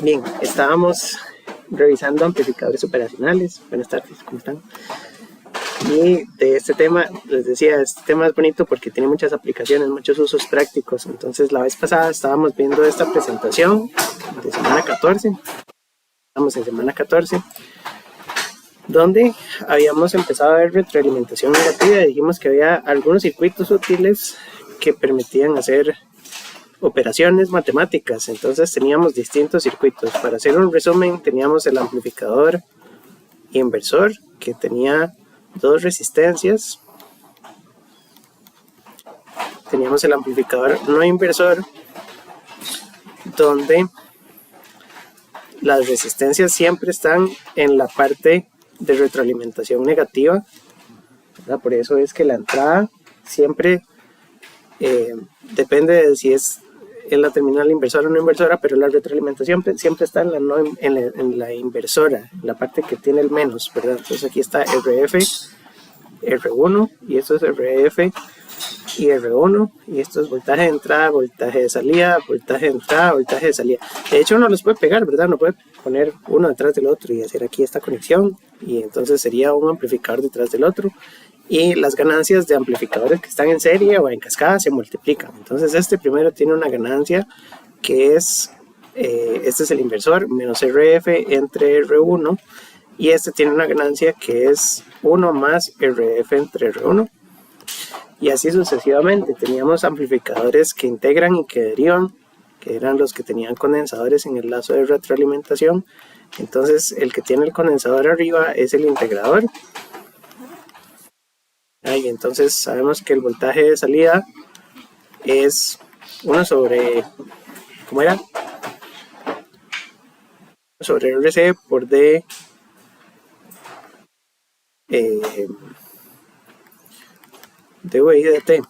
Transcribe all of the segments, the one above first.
Bien, estábamos revisando amplificadores operacionales. Buenas tardes, ¿cómo están? Y de este tema, les decía, este tema es bonito porque tiene muchas aplicaciones, muchos usos prácticos. Entonces, la vez pasada estábamos viendo esta presentación de semana 14. Estamos en semana 14, donde habíamos empezado a ver retroalimentación negativa y dijimos que había algunos circuitos útiles que permitían hacer operaciones matemáticas. Entonces teníamos distintos circuitos. Para hacer un resumen, teníamos el amplificador inversor, que tenía dos resistencias. Teníamos el amplificador no inversor, donde las resistencias siempre están en la parte de retroalimentación negativa, ¿verdad? Por eso es que la entrada siempre depende de si es en la terminal inversora o no inversora, pero la retroalimentación siempre está en la inversora, en la parte que tiene el menos, ¿verdad? Entonces aquí está RF, R1, y esto es RF y R1, y esto es voltaje de entrada, voltaje de salida, voltaje de entrada, voltaje de salida. De hecho, uno los puede pegar, ¿verdad? Uno puede poner uno detrás del otro y hacer aquí esta conexión, y entonces sería un amplificador detrás del otro, y las ganancias de amplificadores que están en serie o en cascada se multiplican. Entonces este primero tiene una ganancia que es, este es el inversor, menos RF entre R1, y este tiene una ganancia que es 1 más RF entre R1, y así sucesivamente. Teníamos amplificadores que integran y que derivan, que eran los que tenían condensadores en el lazo de retroalimentación. Entonces el que tiene el condensador arriba es el integrador. Y entonces sabemos que el voltaje de salida es 1 sobre, ¿cómo era? Sobre RC por D dVi dt,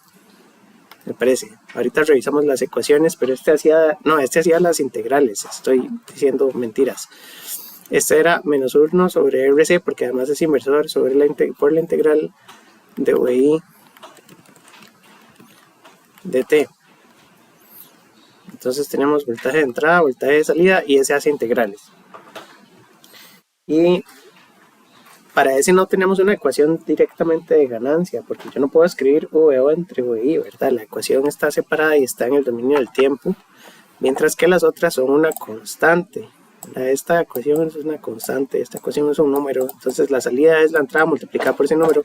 me parece. Ahorita revisamos las ecuaciones, pero este hacía las integrales, estoy diciendo mentiras. Este era menos 1 sobre RC, porque además es inversor, sobre por la integral dVi dt. Entonces tenemos voltaje de entrada, voltaje de salida, y ese hace integrales. Y para ese no tenemos una ecuación directamente de ganancia, porque yo no puedo escribir VO entre VI, ¿verdad? La ecuación está separada y está en el dominio del tiempo, mientras que las otras son una constante. Esta ecuación es una constante, esta ecuación es un número, entonces la salida es la entrada multiplicada por ese número,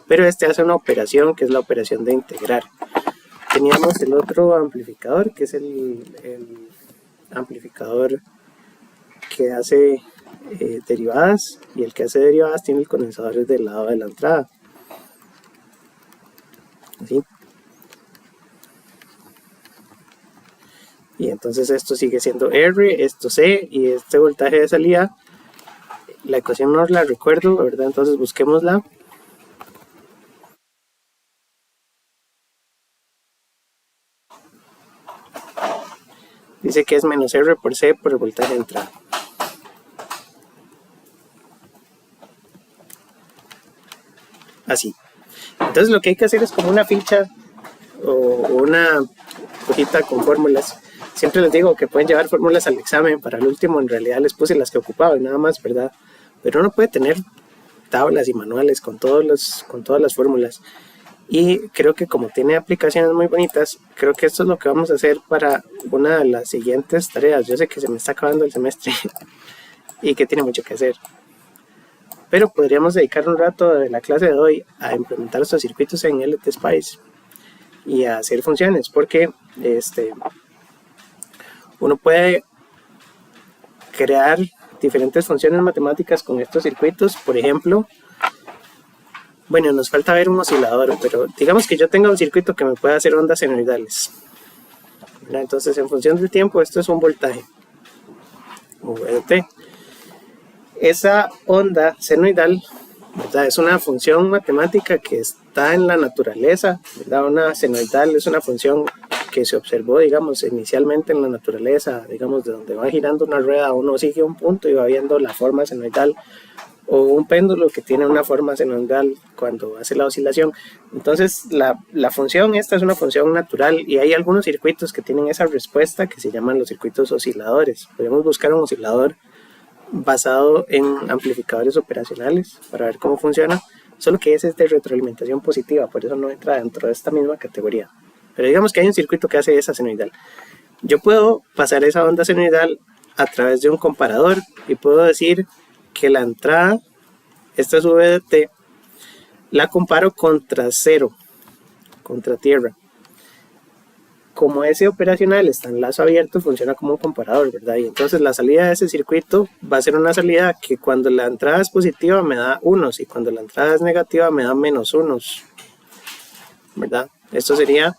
pero este hace una operación que es la operación de integrar. Teníamos el otro amplificador, que es el amplificador que hace derivadas, y el que hace derivadas tiene el condensador del lado de la entrada. ¿Sí? Y entonces esto sigue siendo R, esto C, y este voltaje de salida, la ecuación no la recuerdo, ¿verdad? Entonces busquémosla. Dice que es menos R por C por el voltaje de entrada. Así. Entonces lo que hay que hacer es como una ficha o una hojita con fórmulas. Siempre les digo que pueden llevar fórmulas al examen. Para el último en realidad les puse las que ocupaba y nada más, ¿verdad? Pero uno puede tener tablas y manuales con todas las fórmulas. Y creo que como tiene aplicaciones muy bonitas, creo que esto es lo que vamos a hacer para una de las siguientes tareas. Yo sé que se me está acabando el semestre y que tiene mucho que hacer, pero podríamos dedicar un rato de la clase de hoy a implementar estos circuitos en LTSpice y a hacer funciones, porque uno puede crear diferentes funciones matemáticas con estos circuitos. Por ejemplo, bueno, nos falta ver un oscilador, pero digamos que yo tenga un circuito que me pueda hacer ondas senoidales. Entonces, en función del tiempo, esto es un voltaje, VT. Esa onda senoidal, ¿verdad?, es una función matemática que está en la naturaleza, ¿verdad? Una senoidal es una función que se observó, digamos, inicialmente en la naturaleza, digamos, de donde va girando una rueda, uno sigue un punto y va viendo la forma senoidal o un péndulo que tiene una forma senoidal cuando hace la oscilación. Entonces la función esta es una función natural y hay algunos circuitos que tienen esa respuesta que se llaman los circuitos osciladores. Podemos buscar un oscilador basado en amplificadores operacionales para ver cómo funciona, solo que ese es de retroalimentación positiva, por eso no entra dentro de esta misma categoría. Pero digamos que hay un circuito que hace esa senoidal. Yo puedo pasar esa onda senoidal a través de un comparador y puedo decir que la entrada, esta es VDT, la comparo contra cero, contra tierra. Como ese operacional está en lazo abierto, funciona como un comparador, ¿verdad? Y entonces la salida de ese circuito va a ser una salida que cuando la entrada es positiva me da unos y cuando la entrada es negativa me da menos unos, ¿verdad? Esto sería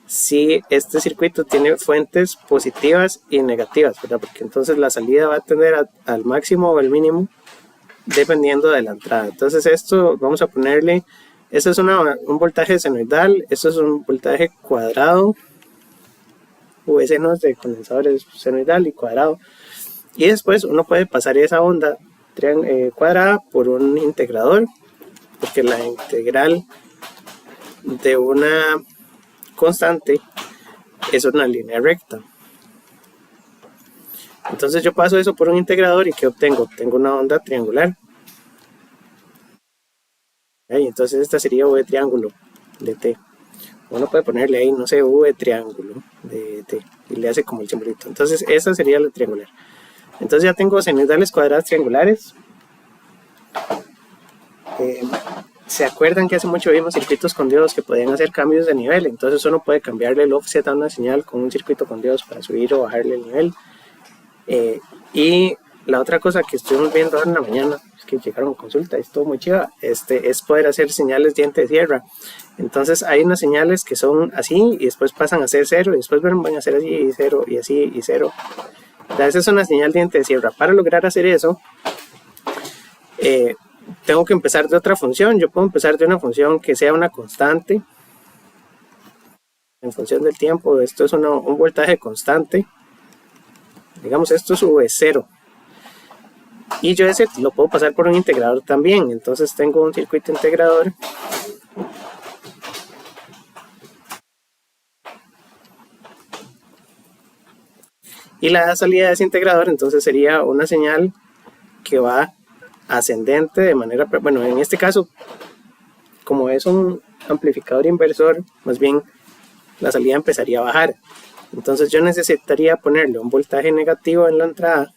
si este circuito tiene fuentes positivas y negativas, ¿verdad? Porque entonces la salida va a tender al máximo o al mínimo dependiendo de la entrada. Entonces esto vamos a ponerle, esto es un voltaje senoidal, esto es un voltaje cuadrado, senos de condensadores senoidal y cuadrado, y después uno puede pasar esa onda cuadrada por un integrador, porque la integral de una constante es una línea recta. Entonces yo paso eso por un integrador y ¿qué obtengo? Obtengo una onda triangular. Entonces esta sería V triángulo de T. Uno puede ponerle ahí, no sé, V triángulo de T y le hace como el simbolito. Entonces esa sería la triangular. Entonces ya tengo senoidales cuadradas triangulares. ¿Se acuerdan que hace mucho vimos circuitos con diodos que podían hacer cambios de nivel? Entonces uno puede cambiarle el offset a una señal con un circuito con diodos para subir o bajarle el nivel. Y la otra cosa que estuvimos viendo ahora en la mañana, es que llegaron a consulta, es todo muy chiva, es poder hacer señales diente de sierra. Entonces hay unas señales que son así y después pasan a ser cero y después van a ser así y cero y así y cero. Esa es una señal diente de sierra. Para lograr hacer eso, tengo que empezar de otra función. Yo puedo empezar de una función que sea una constante en función del tiempo. Esto es un voltaje constante. Digamos, esto es V0. Y yo ese lo puedo pasar por un integrador también. Entonces tengo un circuito integrador. Y la salida de ese integrador entonces sería una señal que va ascendente de manera, bueno, en este caso, como es un amplificador inversor, más bien la salida empezaría a bajar. Entonces yo necesitaría ponerle un voltaje negativo en la entrada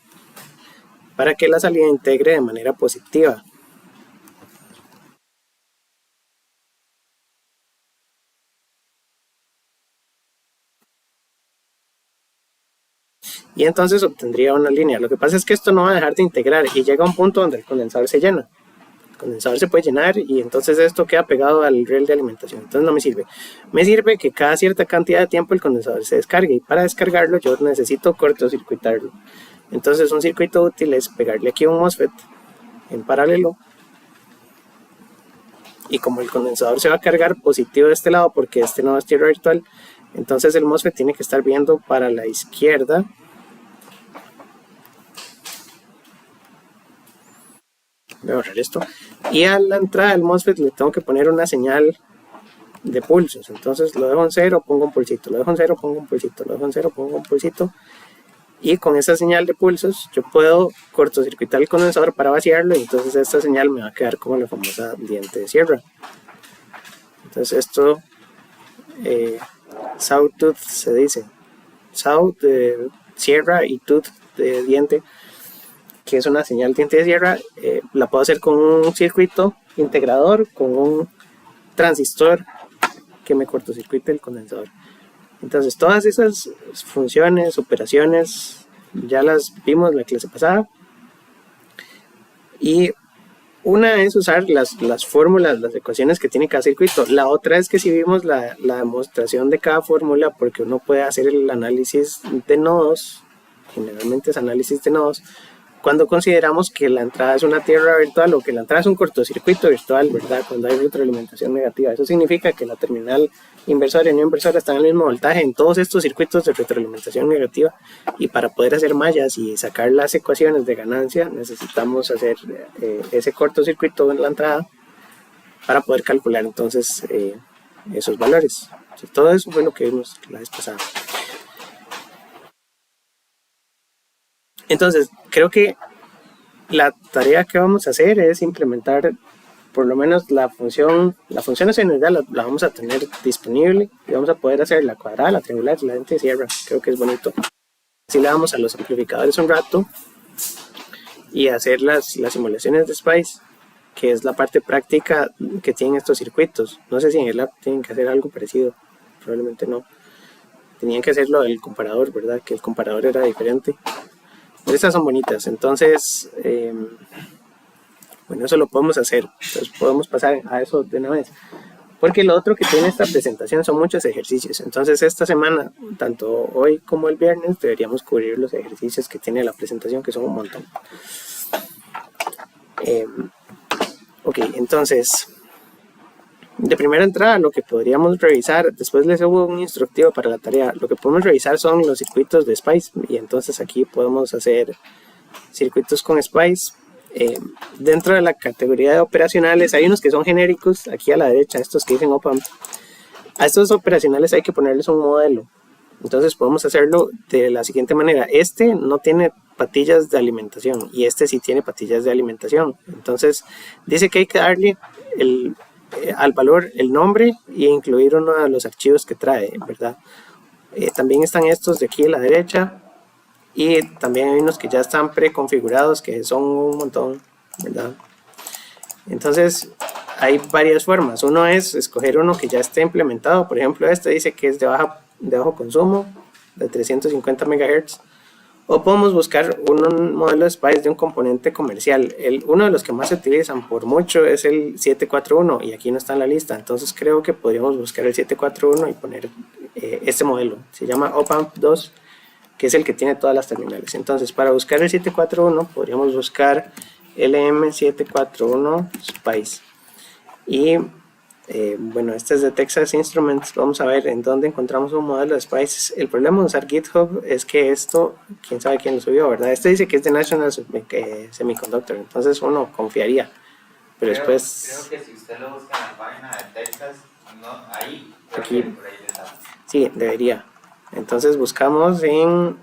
para que la salida integre de manera positiva. Y entonces obtendría una línea. Lo que pasa es que esto no va a dejar de integrar y llega a un punto donde el condensador se llena. El condensador se puede llenar y entonces esto queda pegado al riel de alimentación. Entonces no me sirve. Me sirve que cada cierta cantidad de tiempo el condensador se descargue y para descargarlo yo necesito cortocircuitarlo. Entonces un circuito útil es pegarle aquí un MOSFET en paralelo y como el condensador se va a cargar positivo de este lado porque este no es tierra virtual, entonces el MOSFET tiene que estar viendo para la izquierda. Voy a borrar esto. Y a la entrada del MOSFET le tengo que poner una señal de pulsos. Entonces lo dejo en 0, pongo un pulsito. Lo dejo en 0, pongo un pulsito. Lo dejo en 0, pongo un pulsito. Y con esa señal de pulsos yo puedo cortocircuitar el condensador para vaciarlo. Y entonces esta señal me va a quedar como la famosa diente de sierra. Entonces esto, sawtooth se dice. Saw de sierra y tooth de diente, que es una señal diente de sierra, la puedo hacer con un circuito integrador, con un transistor que me cortocircuite el condensador. Entonces todas esas funciones, operaciones, ya las vimos en la clase pasada. Y una es usar las fórmulas, las ecuaciones que tiene cada circuito. La otra es que si vimos la demostración de cada fórmula, porque uno puede hacer el análisis de nodos, generalmente es análisis de nodos, cuando consideramos que la entrada es una tierra virtual o que la entrada es un cortocircuito virtual, ¿verdad? Cuando hay retroalimentación negativa. Eso significa que la terminal inversora y no inversora están al mismo voltaje en todos estos circuitos de retroalimentación negativa, y para poder hacer mallas y sacar las ecuaciones de ganancia necesitamos hacer ese cortocircuito en la entrada para poder calcular entonces esos valores. Entonces, todo eso fue lo que vimos la vez pasada. Entonces, creo que la tarea que vamos a hacer es implementar por lo menos la función senoidal la vamos a tener disponible y vamos a poder hacer la cuadrada, la triangular, la lente de sierra. Creo que es bonito. Así le damos a los amplificadores un rato y hacer las simulaciones de SPICE, que es la parte práctica que tienen estos circuitos. No sé si en el lab tienen que hacer algo parecido, probablemente no. Tenían que hacerlo del comparador, ¿verdad? Que el comparador era diferente. Pero estas son bonitas, entonces, bueno, eso lo podemos hacer. Entonces podemos pasar a eso de una vez. Porque lo otro que tiene esta presentación son muchos ejercicios. Entonces esta semana, tanto hoy como el viernes, deberíamos cubrir los ejercicios que tiene la presentación, que son un montón. Ok, entonces, de primera entrada, lo que podríamos revisar, después les hubo un instructivo para la tarea, lo que podemos revisar son los circuitos de SPICE, y entonces aquí podemos hacer circuitos con SPICE. Dentro de la categoría de operacionales hay unos que son genéricos, aquí a la derecha, estos que dicen op-amp. A estos operacionales hay que ponerles un modelo. Entonces podemos hacerlo de la siguiente manera. Este no tiene patillas de alimentación y este sí tiene patillas de alimentación. Entonces dice que hay que darle al valor el nombre y incluir uno de los archivos que trae, ¿verdad? También están estos de aquí a la derecha y también hay unos que ya están preconfigurados que son un montón, ¿verdad? Entonces hay varias formas. Uno es escoger uno que ya esté implementado. Por ejemplo, este dice que es de bajo consumo, de 350 MHz. O podemos buscar un modelo de SPICE de un componente comercial. Uno de los que más se utilizan por mucho es el 741 y aquí no está en la lista. Entonces creo que podríamos buscar el 741 y poner este modelo. Se llama op-amp 2, que es el que tiene todas las terminales. Entonces para buscar el 741 podríamos buscar LM741 SPICE. Y bueno, este es de Texas Instruments. Vamos a ver en dónde encontramos un modelo de SPICE. El problema de usar GitHub es que esto, quién sabe quién lo subió, ¿verdad? Este dice que es de National Semiconductor, entonces uno confiaría. Pero después... Creo que si usted lo busca en la página de Texas, no, ahí, aquí, por ahí está. Sí, debería. Entonces buscamos en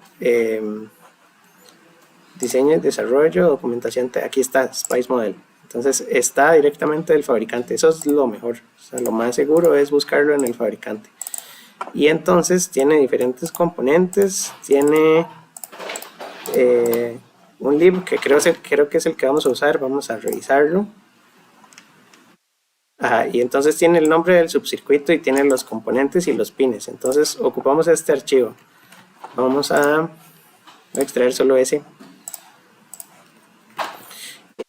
diseño y desarrollo, documentación, aquí está SPICE Model. Entonces está directamente del fabricante, eso es lo mejor, o sea, lo más seguro es buscarlo en el fabricante. Y entonces tiene diferentes componentes, tiene un lib que creo que es el que vamos a usar, vamos a revisarlo. Y entonces tiene el nombre del subcircuito y tiene los componentes y los pines. Entonces ocupamos este archivo, vamos a extraer solo ese.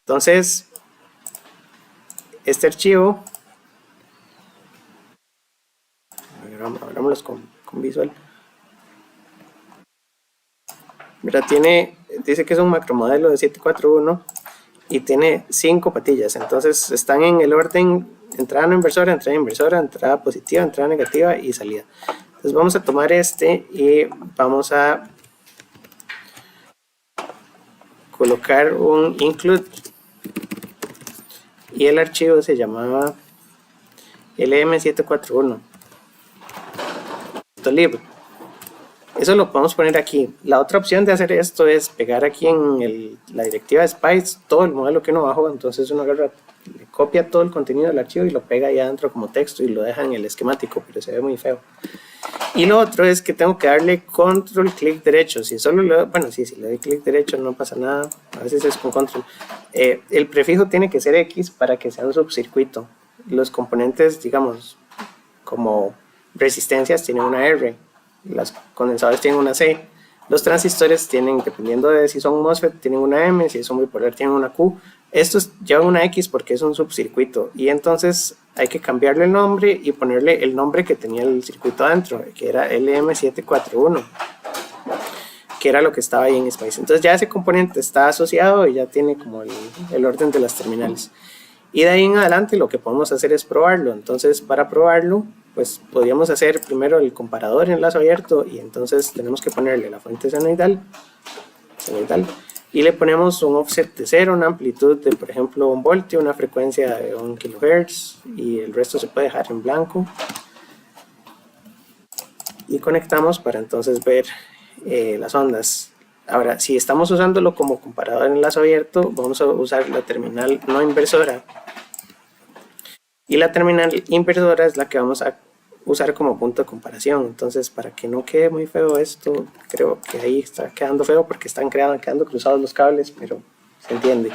Entonces este archivo, abrámoslos con Visual. Mira, dice que es un macromodelo de 741 y tiene 5 patillas. Entonces están en el orden entrada no inversora, entrada positiva, entrada negativa y salida. Entonces vamos a tomar este y vamos a colocar un include. Y el archivo se llamaba LM741 .lib. Eso lo podemos poner aquí. La otra opción de hacer esto es pegar aquí en la directiva de SPICE todo el modelo que uno bajó. Entonces uno agarra, le copia todo el contenido del archivo y lo pega ahí adentro como texto y lo deja en el esquemático, pero se ve muy feo. Y lo otro es que tengo que darle control clic derecho. Si solo le doy, bueno, si le doy clic derecho no pasa nada, a veces es con control. El prefijo tiene que ser X para que sea un subcircuito. Los componentes, digamos, como resistencias tienen una R, los condensadores tienen una C, los transistores tienen, dependiendo de si son MOSFET, tienen una M, si son bipolar tienen una Q. Estos llevan una X porque es un subcircuito y entonces hay que cambiarle el nombre y ponerle el nombre que tenía el circuito adentro, que era LM741. que era lo que estaba ahí en Spice. Entonces ya ese componente está asociado y ya tiene como el orden de las terminales. Y de ahí en adelante lo que podemos hacer es probarlo. Entonces para probarlo, pues podríamos hacer primero el comparador en lazo abierto, y entonces tenemos que ponerle la fuente senoidal y le ponemos un offset de 0, una amplitud de por ejemplo 1 voltio, una frecuencia de 1 kHz, y el resto se puede dejar en blanco. Y conectamos para entonces ver las ondas. Ahora, si estamos usándolo como comparador en lazo abierto, vamos a usar la terminal no inversora, y la terminal inversora es la que vamos a usar como punto de comparación. Entonces, para que no quede muy feo esto, creo que ahí está quedando feo porque están quedando cruzados los cables, pero se entiende.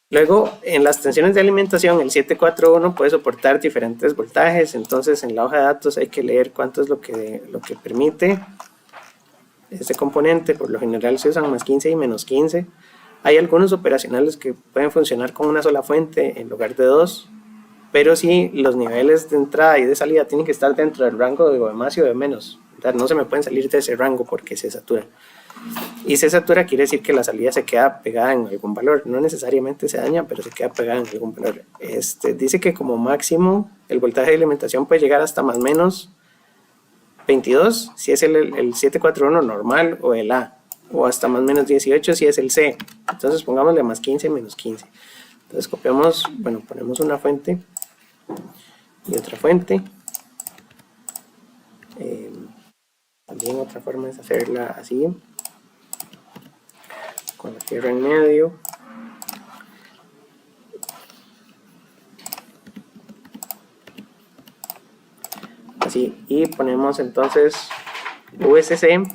Luego, en las tensiones de alimentación, el 741 puede soportar diferentes voltajes. Entonces, en la hoja de datos hay que leer cuánto es lo que permite este componente. Por lo general se usan más 15 y menos 15. Hay algunos operacionales que pueden funcionar con una sola fuente en lugar de dos, pero sí los niveles de entrada y de salida tienen que estar dentro del rango de más y de menos. O sea, no se me pueden salir de ese rango porque se satura. Y se satura quiere decir que la salida se queda pegada en algún valor. No necesariamente se daña, pero se queda pegada en algún valor. Dice que como máximo el voltaje de alimentación puede llegar hasta más o menos 22 si es el 741 normal o el A, o hasta más o menos 18 si es el C. Entonces pongámosle más 15 menos 15. Entonces copiamos, bueno, ponemos una fuente y otra fuente. También otra forma es hacerla así, con la tierra en medio. Así, y ponemos entonces VCC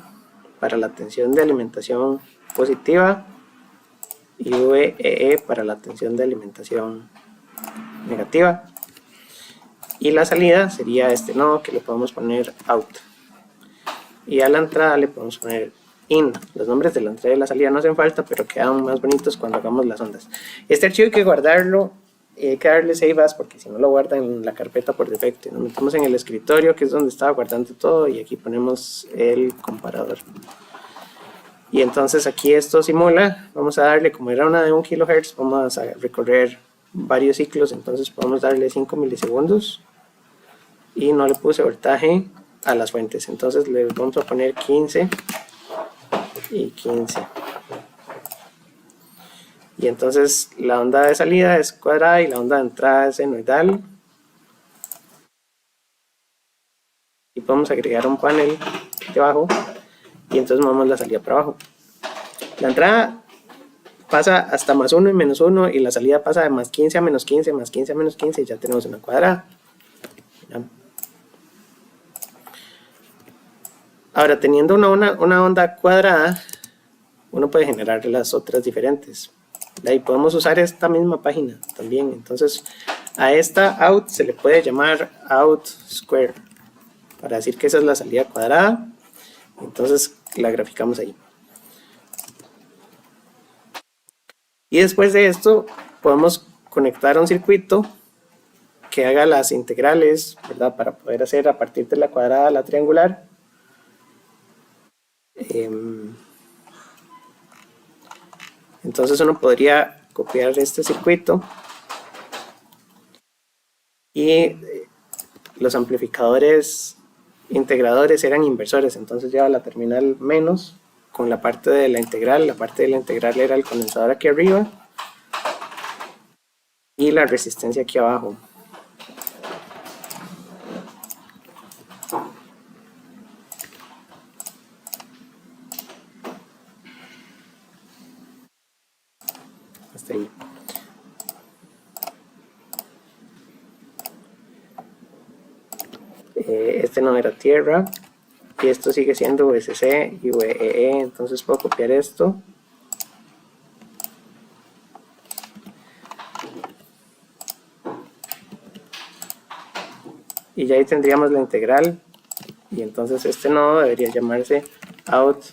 para la tensión de alimentación positiva y VEE para la tensión de alimentación negativa. Y la salida sería este nodo que le podemos poner out. Y a la entrada le podemos poner in. Los nombres de la entrada y la salida no hacen falta, pero quedan más bonitos cuando hagamos las ondas. Este archivo hay que guardarlo, hay que darle save as porque si no lo guarda en la carpeta por defecto. Nos metemos en el escritorio, que es donde estaba guardando todo, y aquí ponemos el comparador. Y entonces aquí esto simula, vamos a darle, como era una de 1 kHz, vamos a recorrer varios ciclos, entonces podemos darle 5 milisegundos. Y no le puse voltaje a las fuentes, entonces le vamos a poner 15 y 15. Y entonces la onda de salida es cuadrada y la onda de entrada es senoidal. Y podemos agregar un panel debajo y entonces movemos la salida para abajo. La entrada pasa hasta más 1 y menos 1, y la salida pasa de más 15 a menos 15, más 15 a menos 15, y ya tenemos una cuadrada. Ahora, teniendo una onda cuadrada, uno puede generar las otras diferentes. Ahí podemos usar esta misma página también. Entonces, a esta out se le puede llamar out square, para decir que esa es la salida cuadrada. Entonces, la graficamos ahí. Y después de esto, podemos conectar a un circuito que haga las integrales, ¿verdad? Para poder hacer a partir de la cuadrada la triangular. Entonces uno podría copiar este circuito y los amplificadores integradores eran inversores, entonces lleva la terminal menos con la parte de la integral. La parte de la integral era el condensador aquí arriba y la resistencia aquí abajo. Hasta ahí. Este no era tierra y esto sigue siendo VCC y VEE, entonces puedo copiar esto y ya ahí tendríamos la integral. Y entonces este nodo debería llamarse out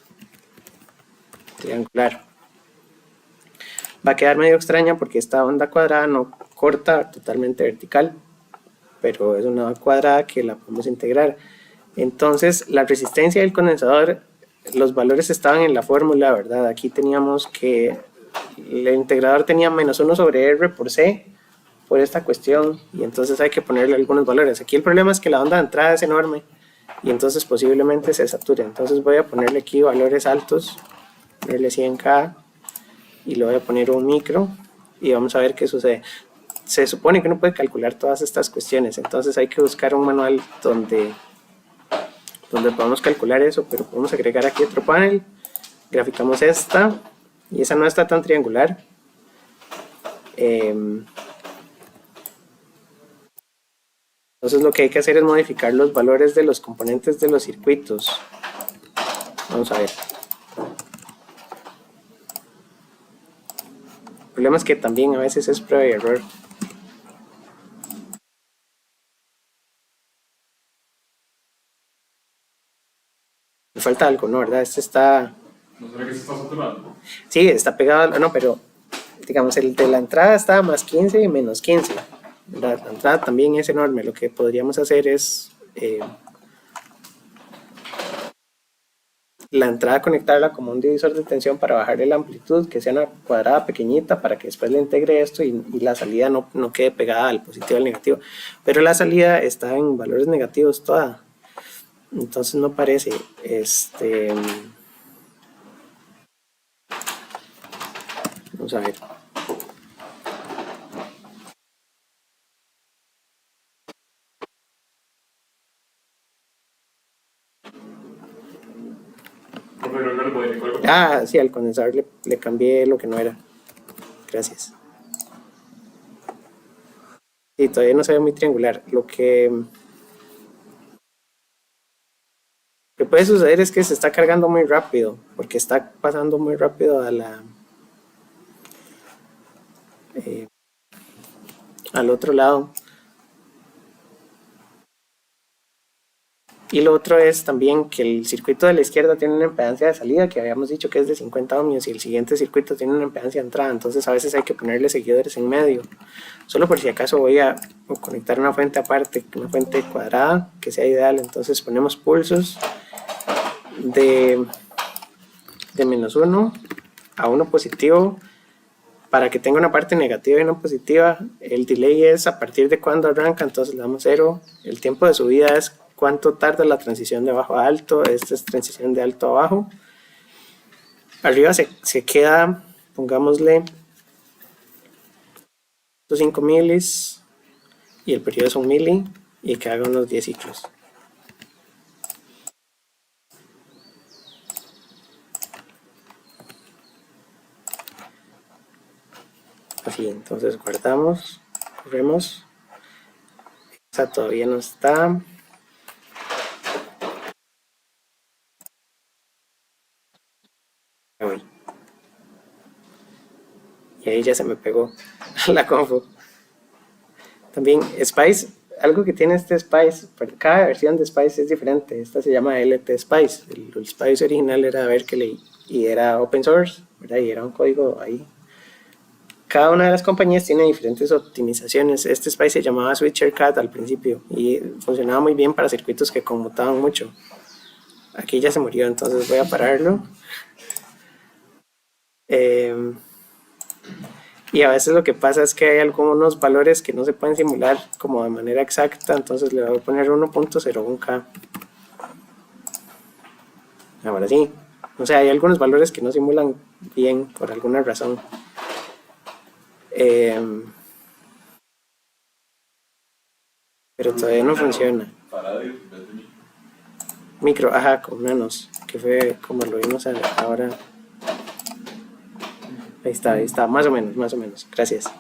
triangular. Va a quedar medio extraña porque esta onda cuadrada no corta totalmente vertical, pero es una onda cuadrada que la podemos integrar. Entonces la resistencia del condensador los valores estaban en la fórmula, ¿verdad? Aquí teníamos que el integrador tenía -1 sobre R por C por esta cuestión, y entonces hay que ponerle algunos valores. Aquí el problema es que la onda de entrada es enorme y entonces posiblemente se sature. Entonces voy a ponerle aquí valores altos, ponerle 100K y le voy a poner un micro y vamos a ver qué sucede. Se supone que uno puede calcular todas estas cuestiones, entonces hay que buscar un manual donde podamos calcular eso, pero podemos agregar aquí otro panel, graficamos esta, y esa no está tan triangular. Entonces lo que hay que hacer es modificar los valores de los componentes de los circuitos. Vamos a ver. El problema es que también a veces es prueba y error. Me falta algo, ¿no? ¿Verdad? Este está... ¿No será que se está saturando? Sí, está pegado, no, pero digamos el de la entrada está más 15 y menos 15. La entrada también es enorme. Lo que podríamos hacer es la entrada conectarla como un divisor de tensión para bajarle la amplitud, que sea una cuadrada pequeñita para que después le integre esto y la salida no quede pegada al positivo o al negativo. Pero la salida está en valores negativos toda. Entonces no parece. Vamos a ver. Ah, sí, al condensador le cambié lo que no era. Gracias. Sí, todavía no se ve muy triangular. Lo que puede suceder es que se está cargando muy rápido, porque está pasando muy rápido a al otro lado. Y lo otro es también que el circuito de la izquierda tiene una impedancia de salida que habíamos dicho que es de 50 ohmios y el siguiente circuito tiene una impedancia de entrada, entonces a veces hay que ponerle seguidores en medio. Solo por si acaso voy a conectar una fuente aparte, una fuente cuadrada que sea ideal, entonces ponemos pulsos de -1 a 1 positivo para que tenga una parte negativa y una positiva. El delay es a partir de cuando arranca, entonces le damos 0. El tiempo de subida es cuánto tarda la transición de bajo a alto. Esta es transición de alto a bajo. Arriba se queda, pongámosle 5 milis y el periodo es 1 mili y que haga unos 10 ciclos. Así, entonces guardamos, corremos. Esa todavía no está. Y ahí ya se me pegó la confu. También Spice, algo que tiene este Spice, cada versión de Spice es diferente. Esta se llama LT Spice. El Spice original era Berkeley y era open source, ¿verdad? Y era un código ahí. Cada una de las compañías tiene diferentes optimizaciones. Este Spice se llamaba Switcher Cat al principio y funcionaba muy bien para circuitos que conmutaban mucho. Aquí ya se murió, entonces voy a pararlo. Y a veces lo que pasa es que hay algunos valores que no se pueden simular como de manera exacta, entonces le voy a poner 1.01K. Ahora sí, o sea, hay algunos valores que no simulan bien por alguna razón. Pero todavía no funciona. Micro, ajá, con nanos, que fue como lo vimos ahora. Ahí está, más o menos, gracias.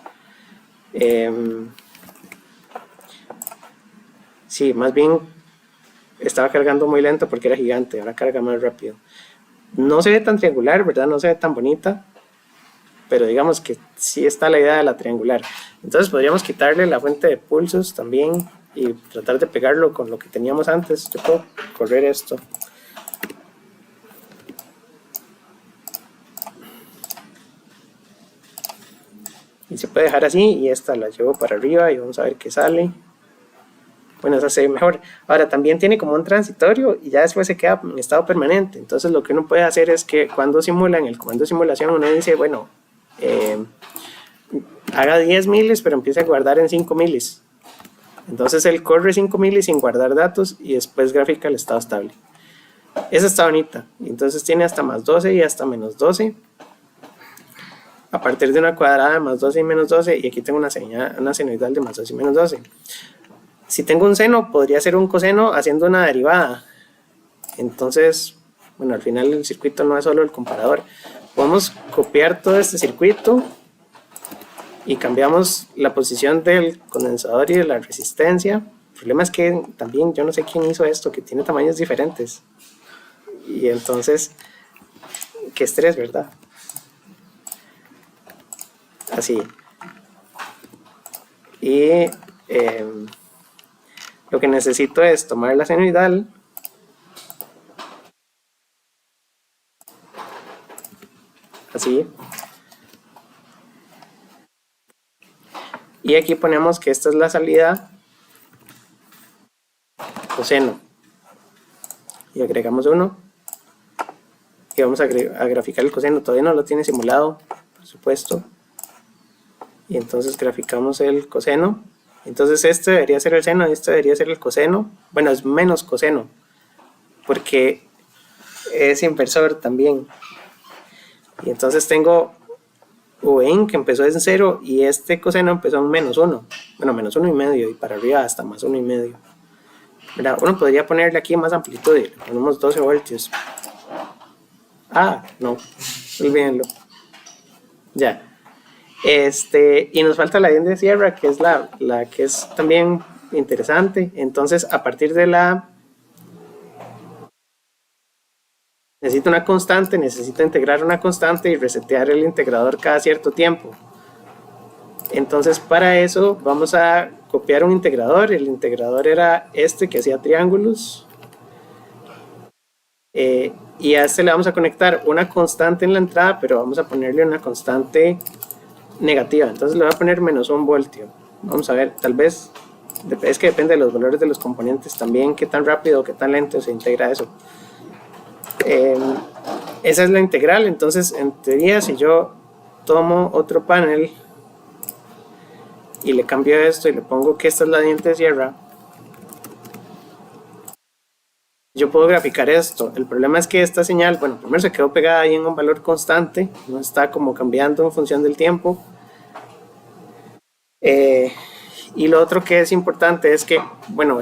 Sí, más bien estaba cargando muy lento porque era gigante, ahora carga más rápido. No se ve tan triangular, ¿verdad? No se ve tan bonita, pero digamos que sí está la idea de la triangular. Entonces podríamos quitarle la fuente de pulsos también y tratar de pegarlo con lo que teníamos antes. Yo puedo correr esto. Y se puede dejar así y esta la llevo para arriba y vamos a ver qué sale. Bueno, esa se ve mejor. Ahora también tiene como un transitorio y ya después se queda en estado permanente. Entonces lo que uno puede hacer es que cuando simula en el comando de simulación uno dice, bueno, haga 10 milis pero empiece a guardar en 5 milis. Entonces él corre 5 milis sin guardar datos y después grafica el estado estable. Esa está bonita. Entonces tiene hasta más 12 y hasta menos 12. A partir de una cuadrada de más 12 y menos 12. Y aquí tengo una senoidal de más 12 y menos 12. Si tengo un seno, podría ser un coseno haciendo una derivada. Entonces, bueno, al final el circuito no es solo el comparador. Podemos copiar todo este circuito y cambiamos la posición del condensador y de la resistencia. El problema es que también yo no sé quién hizo esto, que tiene tamaños diferentes. Y entonces, qué estrés, ¿verdad? Así. Y lo que necesito es tomar la senoidal así, y aquí ponemos que esta es la salida coseno y agregamos 1 y vamos a graficar el coseno. Todavía no lo tiene simulado, por supuesto, y entonces graficamos el coseno. Entonces este debería ser el seno y este debería ser el coseno. Bueno, es menos coseno porque es inversor también. Y entonces tengo Vn que empezó en 0 y este coseno empezó en menos 1. Bueno, menos 1,5 y para arriba hasta más 1,5. ¿Verdad? Uno podría ponerle aquí más amplitud y le ponemos 12 voltios. Ah, no, olvídenlo. Ya. Y nos falta la diente de sierra, que es la que es también interesante. Entonces, a partir de la... Necesito una constante, necesito integrar una constante y resetear el integrador cada cierto tiempo. Entonces, para eso vamos a copiar un integrador. El integrador era este que hacía triángulos. Y a este le vamos a conectar una constante en la entrada, pero vamos a ponerle una constante negativa. Entonces le voy a poner menos 1 voltio. Vamos a ver, tal vez, es que depende de los valores de los componentes también, qué tan rápido o qué tan lento se integra eso. Esa es la integral. Entonces, en teoría, si yo tomo otro panel y le cambio esto y le pongo que esta es la diente de sierra, yo puedo graficar esto. El problema es que esta señal, bueno, primero se quedó pegada ahí en un valor constante, no está como cambiando en función del tiempo. Y lo otro que es importante es que, bueno,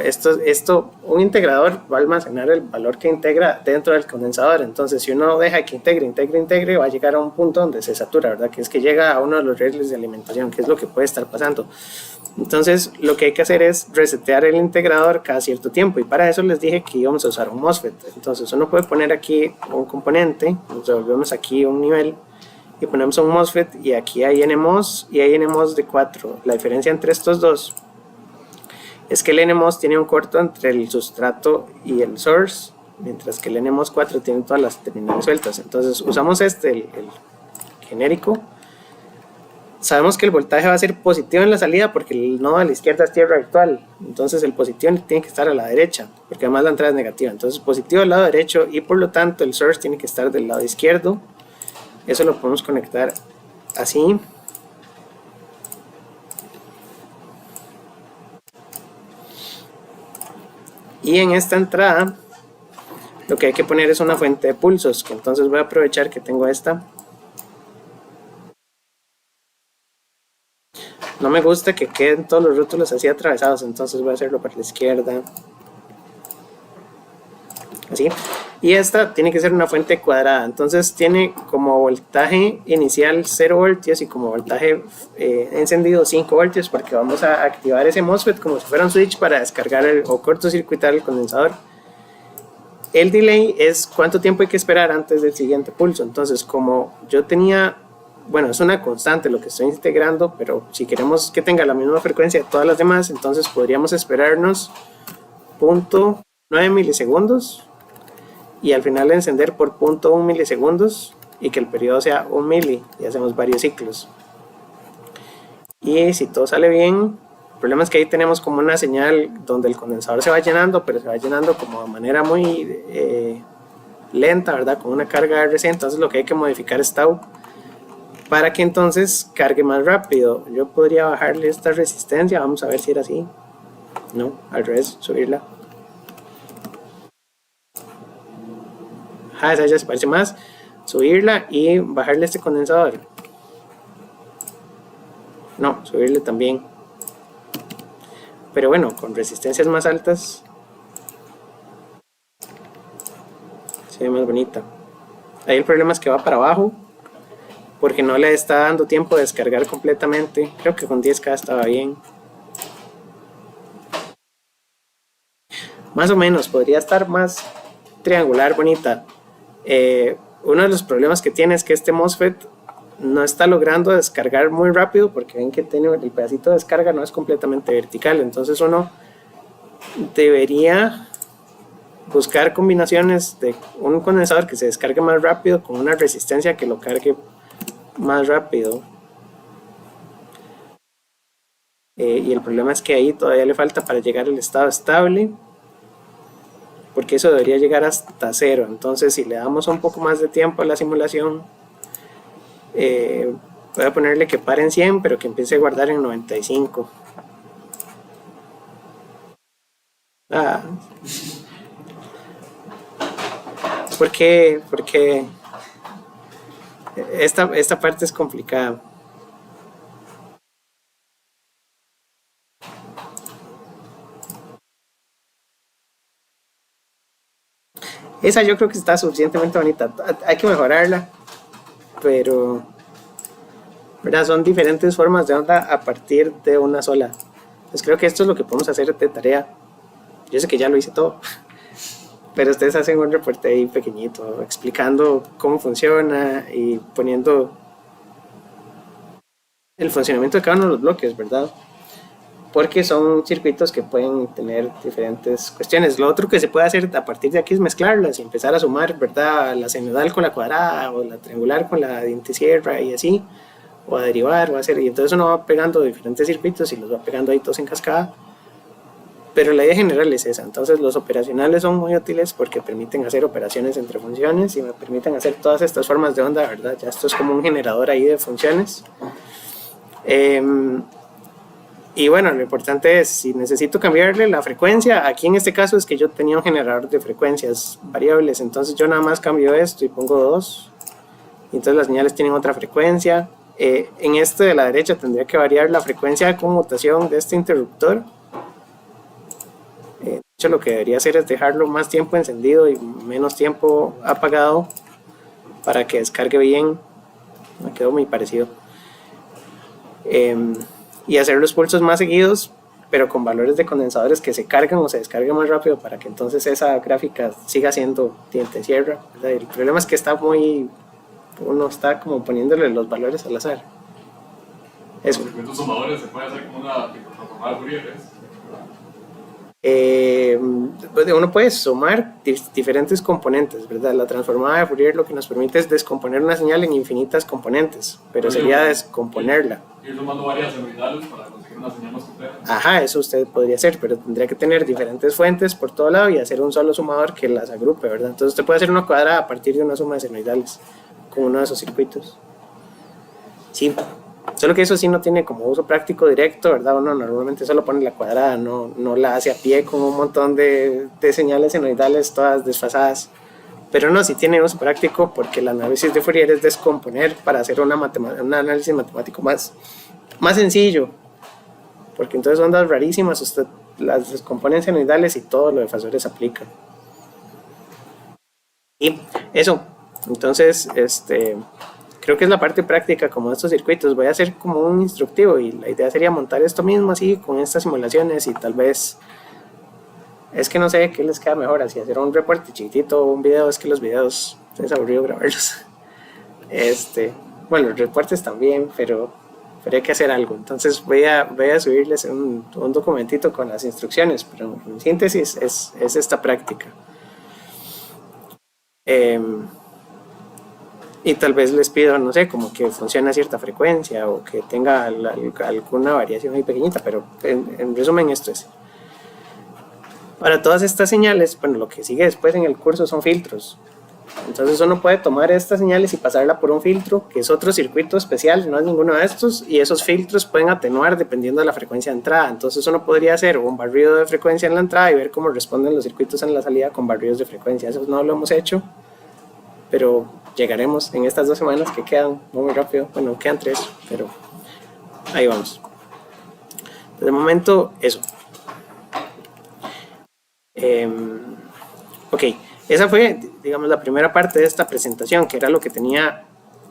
un integrador va a almacenar el valor que integra dentro del condensador. Entonces, si uno deja que integre, va a llegar a un punto donde se satura, ¿verdad? Que es que llega a uno de los reglas de alimentación, que es lo que puede estar pasando. Entonces, lo que hay que hacer es resetear el integrador cada cierto tiempo. Y para eso les dije que íbamos a usar un MOSFET. Entonces, uno puede poner aquí un componente, nos devolvemos aquí un nivel y ponemos un MOSFET, y aquí hay NMOS y hay NMOS de 4. La diferencia entre estos dos es que el NMOS tiene un corto entre el sustrato y el source, mientras que el NMOS 4 tiene todas las terminales sueltas. Entonces usamos el genérico. Sabemos que el voltaje va a ser positivo en la salida porque el nodo a la izquierda es tierra virtual. Entonces el positivo tiene que estar a la derecha, porque además la entrada es negativa. Entonces positivo al lado derecho, y por lo tanto el source tiene que estar del lado izquierdo. Eso lo podemos conectar así. Y en esta entrada lo que hay que poner es una fuente de pulsos, que entonces voy a aprovechar que tengo esta. No me gusta que queden todos los rótulos así atravesados, entonces voy a hacerlo para la izquierda. Así. Y esta tiene que ser una fuente cuadrada. Entonces tiene como voltaje inicial 0 voltios y como voltaje encendido 5 voltios, porque vamos a activar ese MOSFET como si fuera un switch para descargar o cortocircuitar el condensador. El delay es cuánto tiempo hay que esperar antes del siguiente pulso. Entonces, como yo tenía, bueno, es una constante lo que estoy integrando, pero si queremos que tenga la misma frecuencia de todas las demás, entonces podríamos esperarnos 0.9 milisegundos y al final encender por 0.1 milisegundos y que el periodo sea 1 mili, y hacemos varios ciclos. Y si todo sale bien, problema es que ahí tenemos como una señal donde el condensador se va llenando, pero se va llenando como de manera muy lenta, ¿verdad? Con una carga RC. Entonces lo que hay que modificar es tau para que entonces cargue más rápido. Yo podría bajarle esta resistencia, vamos a ver si era así. No, al revés, subirla. Esa ya se parece más. Subirla y bajarle este condensador. No, subirle también. Pero bueno, con resistencias más altas se ve más bonita. Ahí el problema es que va para abajo porque no le está dando tiempo de descargar completamente. Creo que con 10K estaba bien. Más o menos, podría estar más triangular, bonita. Uno de los problemas que tiene es que este MOSFET no está logrando descargar muy rápido, porque ven que tiene el pedacito de descarga no es completamente vertical. Entonces uno debería buscar combinaciones de un condensador que se descargue más rápido con una resistencia que lo cargue más rápido. Y el problema es que ahí todavía le falta para llegar al estado estable, porque eso debería llegar hasta 0. Entonces si le damos un poco más de tiempo a la simulación, voy a ponerle que pare en 100 pero que empiece a guardar en 95. Porque esta parte es complicada. Esa yo creo que está suficientemente bonita. Hay que mejorarla, pero ¿verdad? Son diferentes formas de onda a partir de una sola. Pues creo que esto es lo que podemos hacer de tarea. Yo sé que ya lo hice todo, pero ustedes hacen un reporte ahí pequeñito explicando cómo funciona y poniendo el funcionamiento de cada uno de los bloques, ¿verdad? Porque son circuitos que pueden tener diferentes cuestiones. Lo otro que se puede hacer a partir de aquí es mezclarlas y empezar a sumar, ¿verdad? La senoidal con la cuadrada o la triangular con la dientisierra y así, o a derivar o a hacer, y entonces uno va pegando diferentes circuitos y los va pegando ahí todos en cascada. Pero la idea general es esa. Entonces los operacionales son muy útiles porque permiten hacer operaciones entre funciones y me permiten hacer todas estas formas de onda, ¿verdad? Ya esto es como un generador ahí de funciones. Y bueno, lo importante es, si necesito cambiarle la frecuencia, aquí en este caso es que yo tenía un generador de frecuencias variables, entonces yo nada más cambio esto y pongo 2, y entonces las señales tienen otra frecuencia. En este de la derecha tendría que variar la frecuencia de conmutación de este interruptor. De hecho, lo que debería hacer es dejarlo más tiempo encendido y menos tiempo apagado para que descargue bien. Me quedó muy parecido. Y hacer los pulsos más seguidos, pero con valores de condensadores que se cargan o se descarguen más rápido para que entonces esa gráfica siga siendo diente-sierra. El problema es que uno está como poniéndole los valores al azar. Eso. Los circuitos sumadores se puede hacer como una transformada de Fourier, uno puede sumar diferentes componentes, ¿verdad? La transformada de Fourier lo que nos permite es descomponer una señal en infinitas componentes, pero sería descomponerla. Ir sumando varias senoidales para conseguir una señal más compleja. Ajá, eso usted podría hacer, pero tendría que tener diferentes fuentes por todo lado y hacer un solo sumador que las agrupe, ¿verdad? Entonces usted puede hacer una cuadrada a partir de una suma de senoidales con uno de esos circuitos. Sí. Solo que eso sí no tiene como uso práctico directo, ¿verdad? Uno normalmente solo pone la cuadrada, no la hace a pie con un montón de señales senoidales todas desfasadas. Pero no, sí tiene uso práctico porque el análisis de Fourier es descomponer para hacer un análisis matemático más sencillo. Porque entonces ondas rarísimas usted las descompone en senoidales y todo lo de fasores aplica. Y eso, entonces, creo que es la parte práctica como de estos circuitos. Voy a hacer como un instructivo y la idea sería montar esto mismo así con estas simulaciones y tal vez, es que no sé qué les queda mejor, así hacer un reporte chiquitito o un video. Es que los videos es aburrido grabarlos. Bueno, los reportes también, pero hay que hacer algo. Entonces voy a subirles un documentito con las instrucciones, pero en síntesis es esta práctica. y tal vez les pido, no sé, como que funcione a cierta frecuencia o que tenga alguna variación muy pequeñita, pero en resumen esto es. Para todas estas señales, bueno, lo que sigue después en el curso son filtros. Entonces uno puede tomar estas señales y pasarla por un filtro, que es otro circuito especial, no es ninguno de estos, y esos filtros pueden atenuar dependiendo de la frecuencia de entrada. Entonces uno podría hacer un barrido de frecuencia en la entrada y ver cómo responden los circuitos en la salida con barridos de frecuencia. Eso no lo hemos hecho, pero llegaremos en estas 2 semanas que quedan muy rápido. Bueno, quedan 3, pero ahí vamos. De momento, eso. Ok, esa fue, digamos, la primera parte de esta presentación, que era lo que tenía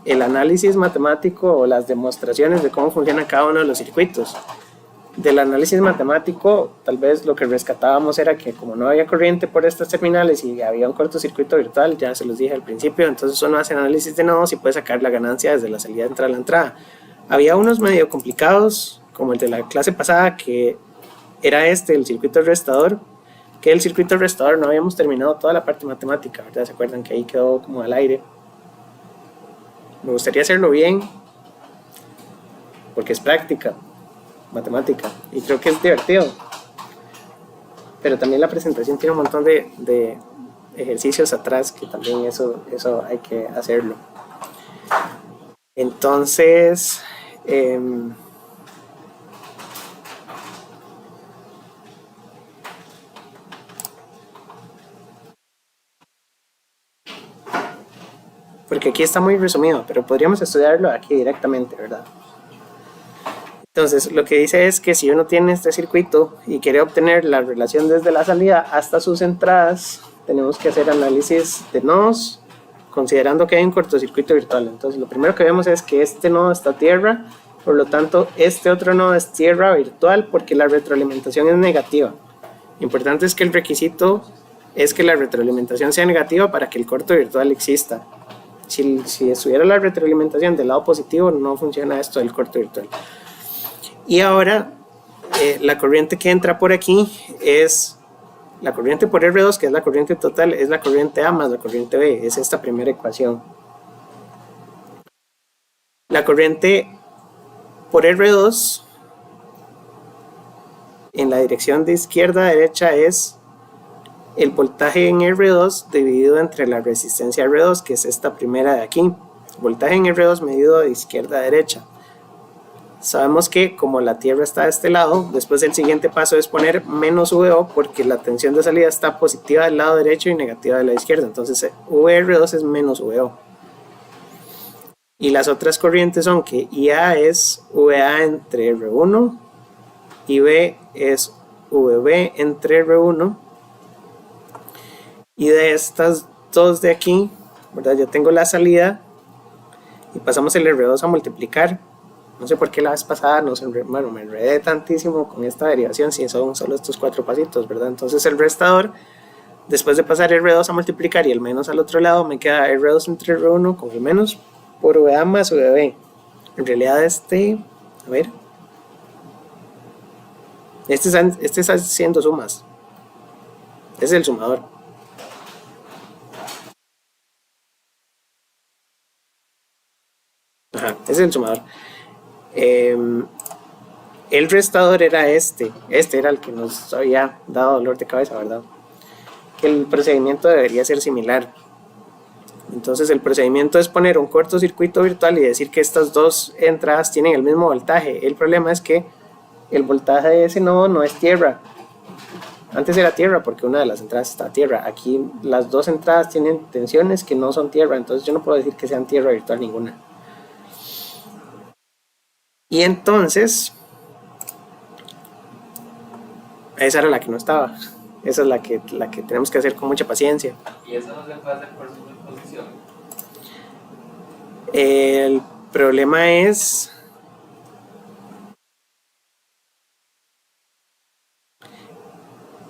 el análisis matemático o las demostraciones de cómo funciona cada uno de los circuitos. Del análisis matemático, tal vez lo que rescatábamos era que como no había corriente por estas terminales y había un cortocircuito virtual, ya se los dije al principio, entonces uno hace análisis de nodos y puede sacar la ganancia desde la salida a la entrada. Había unos medio complicados, como el de la clase pasada, que era el circuito restador, que el circuito restador no habíamos terminado toda la parte matemática, ¿verdad? ¿Se acuerdan que ahí quedó como al aire? Me gustaría hacerlo bien, porque es práctica, matemática, y creo que es divertido. Pero también la presentación tiene un montón de ejercicios atrás, que también eso hay que hacerlo. Entonces, porque aquí está muy resumido, pero podríamos estudiarlo aquí directamente, ¿verdad? Entonces, lo que dice es que si uno tiene este circuito y quiere obtener la relación desde la salida hasta sus entradas, tenemos que hacer análisis de nodos, considerando que hay un cortocircuito virtual. Entonces, lo primero que vemos es que este nodo está a tierra, por lo tanto, este otro nodo es tierra virtual porque la retroalimentación es negativa. Lo importante es que el requisito es que la retroalimentación sea negativa para que el corto virtual exista. Si estuviera la retroalimentación del lado positivo, no funciona esto del corto virtual. Y ahora, la corriente que entra por aquí es la corriente por R2, que es la corriente total, es la corriente A más la corriente B. Es esta primera ecuación. La corriente por R2 en la dirección de izquierda a derecha es el voltaje en R2 dividido entre la resistencia R2, que es esta primera de aquí. Voltaje en R2 medido de izquierda a derecha. Sabemos que como la Tierra está de este lado, después el siguiente paso es poner menos VO porque la tensión de salida está positiva del lado derecho y negativa del lado izquierdo. Entonces VR2 es menos VO. Y las otras corrientes son que IA es VA entre R1 y B es VB entre R1. Y de estas dos de aquí, ¿verdad? Ya tengo la salida y pasamos el R2 a multiplicar. No sé por qué la vez pasada me enredé tantísimo con esta derivación si son solo estos 4 pasitos, ¿verdad? Entonces el restador, después de pasar R2 a multiplicar y el menos al otro lado, me queda R2 entre R1 con el menos por VA más VB. En realidad a ver, este está haciendo sumas. Este es el sumador. Ajá, ese es el sumador. El restador era este era el que nos había dado dolor de cabeza, ¿verdad? El procedimiento debería ser similar. Entonces el procedimiento es poner un cortocircuito virtual y decir que estas dos entradas tienen el mismo voltaje. El problema es que el voltaje de ese nodo no es tierra. Antes era tierra porque una de las entradas está a tierra. Aquí las dos entradas tienen tensiones que no son tierra, entonces yo no puedo decir que sean tierra virtual ninguna. Y entonces, esa era la que no estaba. Esa es la que tenemos que hacer con mucha paciencia. ¿Y eso no se puede hacer por superposición? El problema es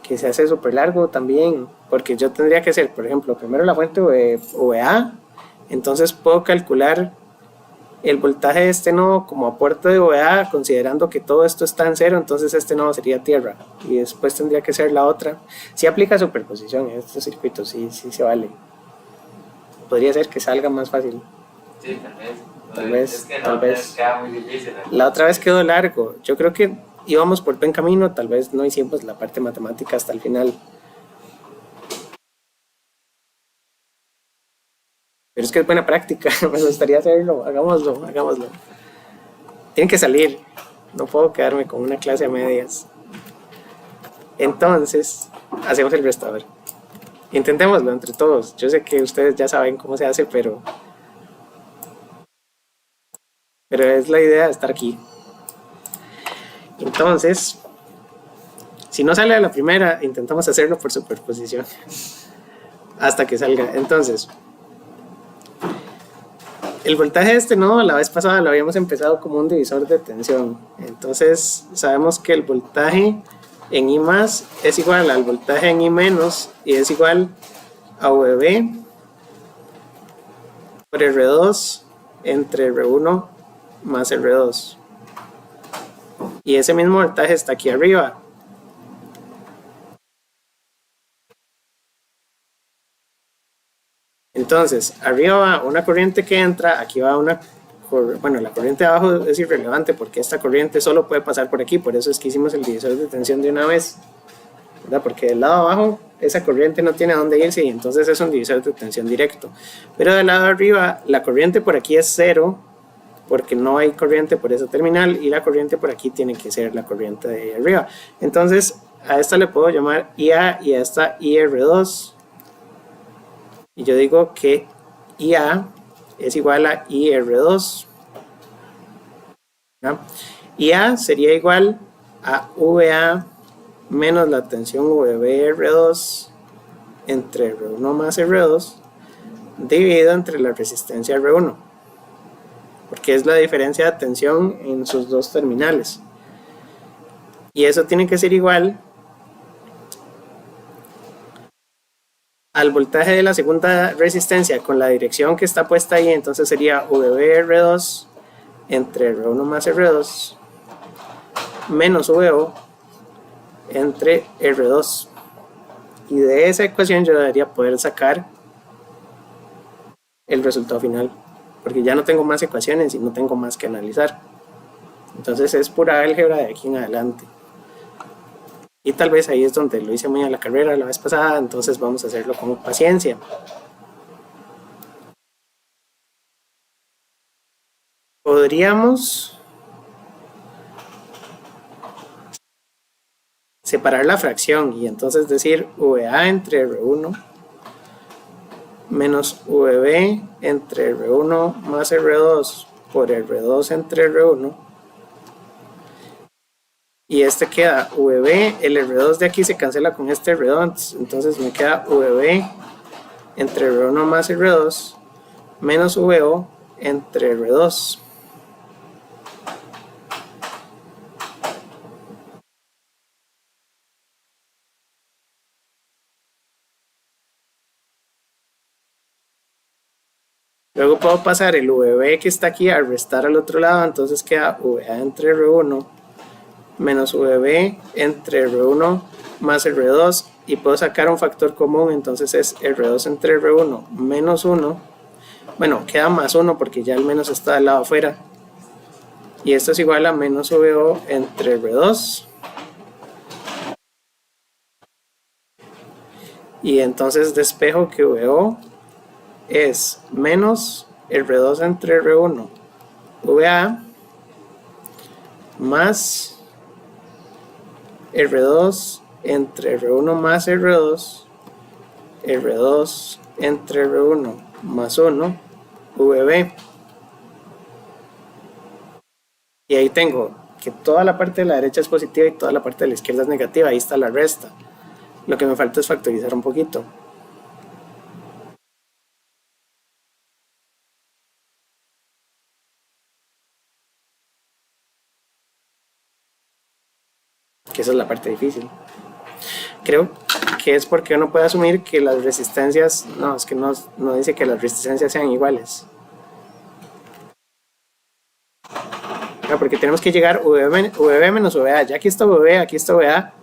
que se hace súper largo también, porque yo tendría que hacer, por ejemplo, primero la fuente VA, entonces puedo calcular el voltaje de este nodo como aporte de VA, considerando que todo esto está en cero, entonces este nodo sería tierra, y después tendría que ser la otra. Si aplica superposición en estos circuitos, sí se vale. Podría ser que salga más fácil, Sí, tal vez. Tal vez, Es que tal no, vez. queda muy difícil. La otra vez quedó largo. Yo creo que íbamos por buen camino, tal vez no hicimos la parte matemática hasta el final. Pero es que es buena práctica, me gustaría hacerlo, hagámoslo, hagámoslo. Tiene que salir, no puedo quedarme con una clase a medias. Entonces, hacemos el restador. Intentémoslo entre todos. Yo sé que ustedes ya saben cómo se hace, pero es la idea de estar aquí. Entonces, si no sale a la primera, intentamos hacerlo por superposición hasta que salga. Entonces, el voltaje de este nodo la vez pasada lo habíamos empezado como un divisor de tensión. Entonces, sabemos que el voltaje en I más es igual al voltaje en I menos y es igual a VB por R2 entre R1 más R2. Y ese mismo voltaje está aquí arriba. Entonces, arriba va una corriente que entra, aquí va una, bueno, la corriente de abajo es irrelevante porque esta corriente solo puede pasar por aquí, por eso es que hicimos el divisor de tensión de una vez, ¿verdad? Porque del lado abajo esa corriente no tiene a dónde irse y entonces es un divisor de tensión directo. Pero del lado de arriba, la corriente por aquí es cero, porque no hay corriente por esa terminal y la corriente por aquí tiene que ser la corriente de ahí arriba. Entonces, a esta le puedo llamar IA y a esta IR2. Y yo digo que IA es igual a IR2. ¿No? IA sería igual a VA menos la tensión VBR2 entre R1 más R2 dividido entre la resistencia R1, porque es la diferencia de tensión en sus dos terminales. Y eso tiene que ser igual al voltaje de la segunda resistencia con la dirección que está puesta ahí, entonces sería VBR2 entre R1 más R2 menos VO entre R2. Y de esa ecuación yo debería poder sacar el resultado final, porque ya no tengo más ecuaciones y no tengo más que analizar. Entonces es pura álgebra de aquí en adelante. Y tal vez ahí es donde lo hice muy a la carrera la vez pasada, entonces vamos a hacerlo con paciencia. Podríamos separar la fracción y entonces decir VA entre R1 menos VB entre R1 más R2 por R2 entre R1. Y este queda VB, el R2 de aquí se cancela con este R2, entonces me queda VB entre R1 más R2 menos VO entre R2. Luego puedo pasar el VB que está aquí a restar al otro lado, entonces queda VA entre R1 menos VB entre R1 más R2 y puedo sacar un factor común, entonces es R2 entre R1 menos 1. Bueno, queda más 1 porque ya al menos está del lado afuera. Y esto es igual a menos VO entre R2. Y entonces despejo que VO es menos R2 entre R1 VA más R2 entre R1 más R2 R2 entre R1 más 1 VB. Y ahí tengo que toda la parte de la derecha es positiva y toda la parte de la izquierda es negativa. Ahí está la resta. Lo que me falta es factorizar un poquito. Que esa es la parte difícil. Creo que es porque uno puede asumir que las resistencias, no, es que no dice que las resistencias sean iguales. No, porque tenemos que llegar VB menos VA. Ya aquí está VB, aquí está VA.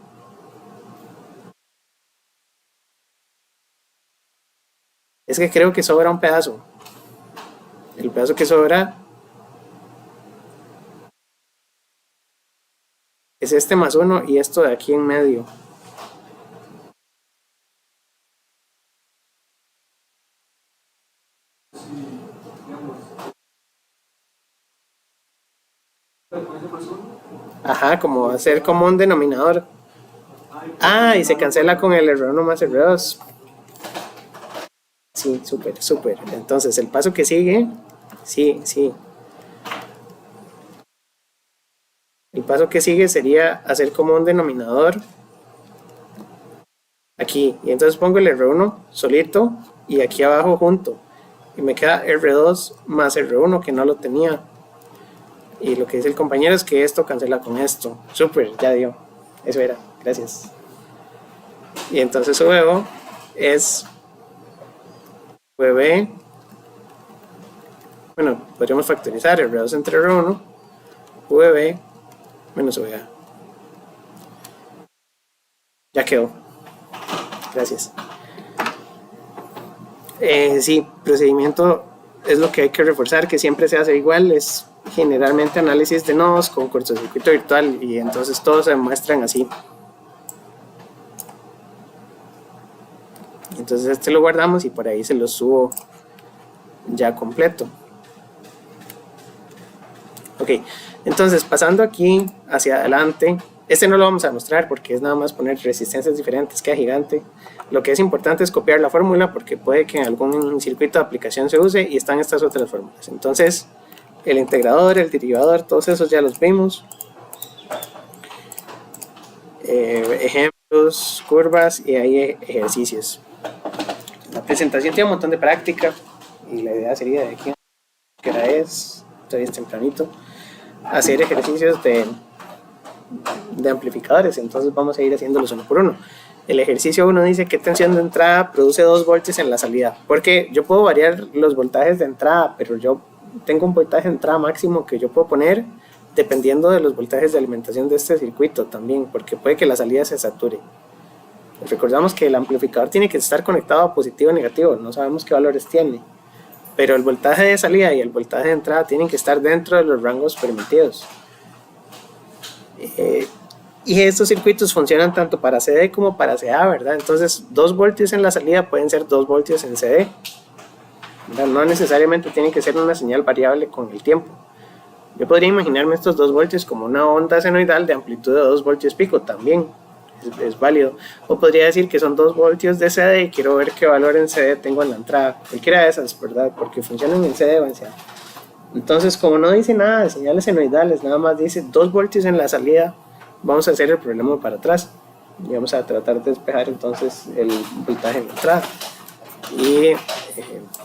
Es que creo que sobra un pedazo. El pedazo que sobra es este más 1 y esto de aquí en medio. Ajá, como hacer como un denominador. Ah, y se cancela con el R1 más R2. Sí, súper, súper. Entonces, el paso que sigue, sí, sí. El paso que sigue sería hacer como un denominador aquí. Y entonces pongo el R1 solito y aquí abajo junto. Y me queda R2 más R1 que no lo tenía. Y lo que dice el compañero es que esto cancela con esto. Súper, ya dio. Eso era. Gracias. Y entonces VO es VB. Bueno, podríamos factorizar R2 entre R1. VB menos VA. Ya quedó. Gracias. Sí, procedimiento es lo que hay que reforzar, que siempre se hace igual. Es generalmente análisis de nodos con cortocircuito virtual y entonces todos se muestran así. Entonces este lo guardamos y por ahí se lo subo ya completo. Ok, entonces pasando aquí hacia adelante, este no lo vamos a mostrar porque es nada más poner resistencias diferentes, queda gigante. Lo que es importante es copiar la fórmula porque puede que en algún circuito de aplicación se use y están estas otras fórmulas. Entonces, el integrador, el derivador, todos esos ya los vimos. Ejemplos, curvas y ahí ejercicios. La presentación tiene un montón de práctica y la idea sería de aquí, que hora es, todavía es tempranito, hacer ejercicios de amplificadores. Entonces vamos a ir haciéndolos uno por uno. El ejercicio 1 dice que tensión de entrada produce 2 voltios en la salida, porque yo puedo variar los voltajes de entrada, pero yo tengo un voltaje de entrada máximo que yo puedo poner dependiendo de los voltajes de alimentación de este circuito también, porque puede que la salida se sature. Recordamos que el amplificador tiene que estar conectado a positivo o negativo, no sabemos qué valores tiene, pero el voltaje de salida y el voltaje de entrada tienen que estar dentro de los rangos permitidos. Y estos circuitos funcionan tanto para CD como para CA, ¿verdad? Entonces 2 voltios en la salida pueden ser 2 voltios en CD, ¿verdad? No necesariamente tiene que ser una señal variable con el tiempo. Yo podría imaginarme estos 2 voltios como una onda senoidal de amplitud de 2 voltios pico también, es válido. O podría decir que son 2 voltios de CD y quiero ver qué valor en CD tengo en la entrada, cualquiera de esas, ¿verdad? Porque funcionan en CD o en CA. Entonces, como no dice nada de señales senoidales, nada más dice 2 voltios en la salida, vamos a hacer el problema para atrás y vamos a tratar de despejar entonces el voltaje en la entrada y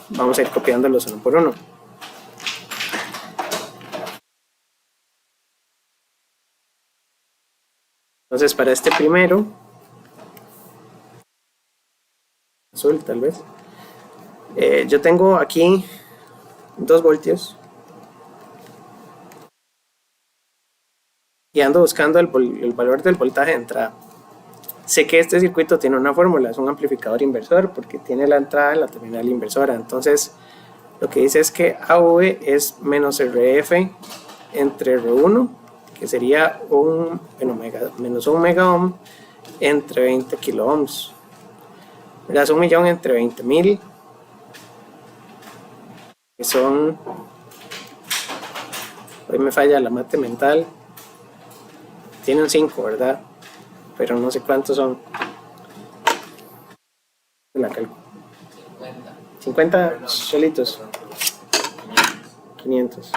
vamos a ir copiándolos uno por uno. Entonces para este primero, azul tal vez, yo tengo aquí 2 voltios y ando buscando el valor del voltaje de entrada. Sé que este circuito tiene una fórmula, es un amplificador inversor porque tiene la entrada en la terminal inversora. Entonces lo que dice es que AV es menos RF entre R1, que sería menos 1 mega ohm entre 20 kilo ohms. Es 1 millón entre 20.000, que son, hoy me falla la mate mental, tiene un 5, ¿verdad? Pero no sé cuántos son. La calco. 50 solitos. 500.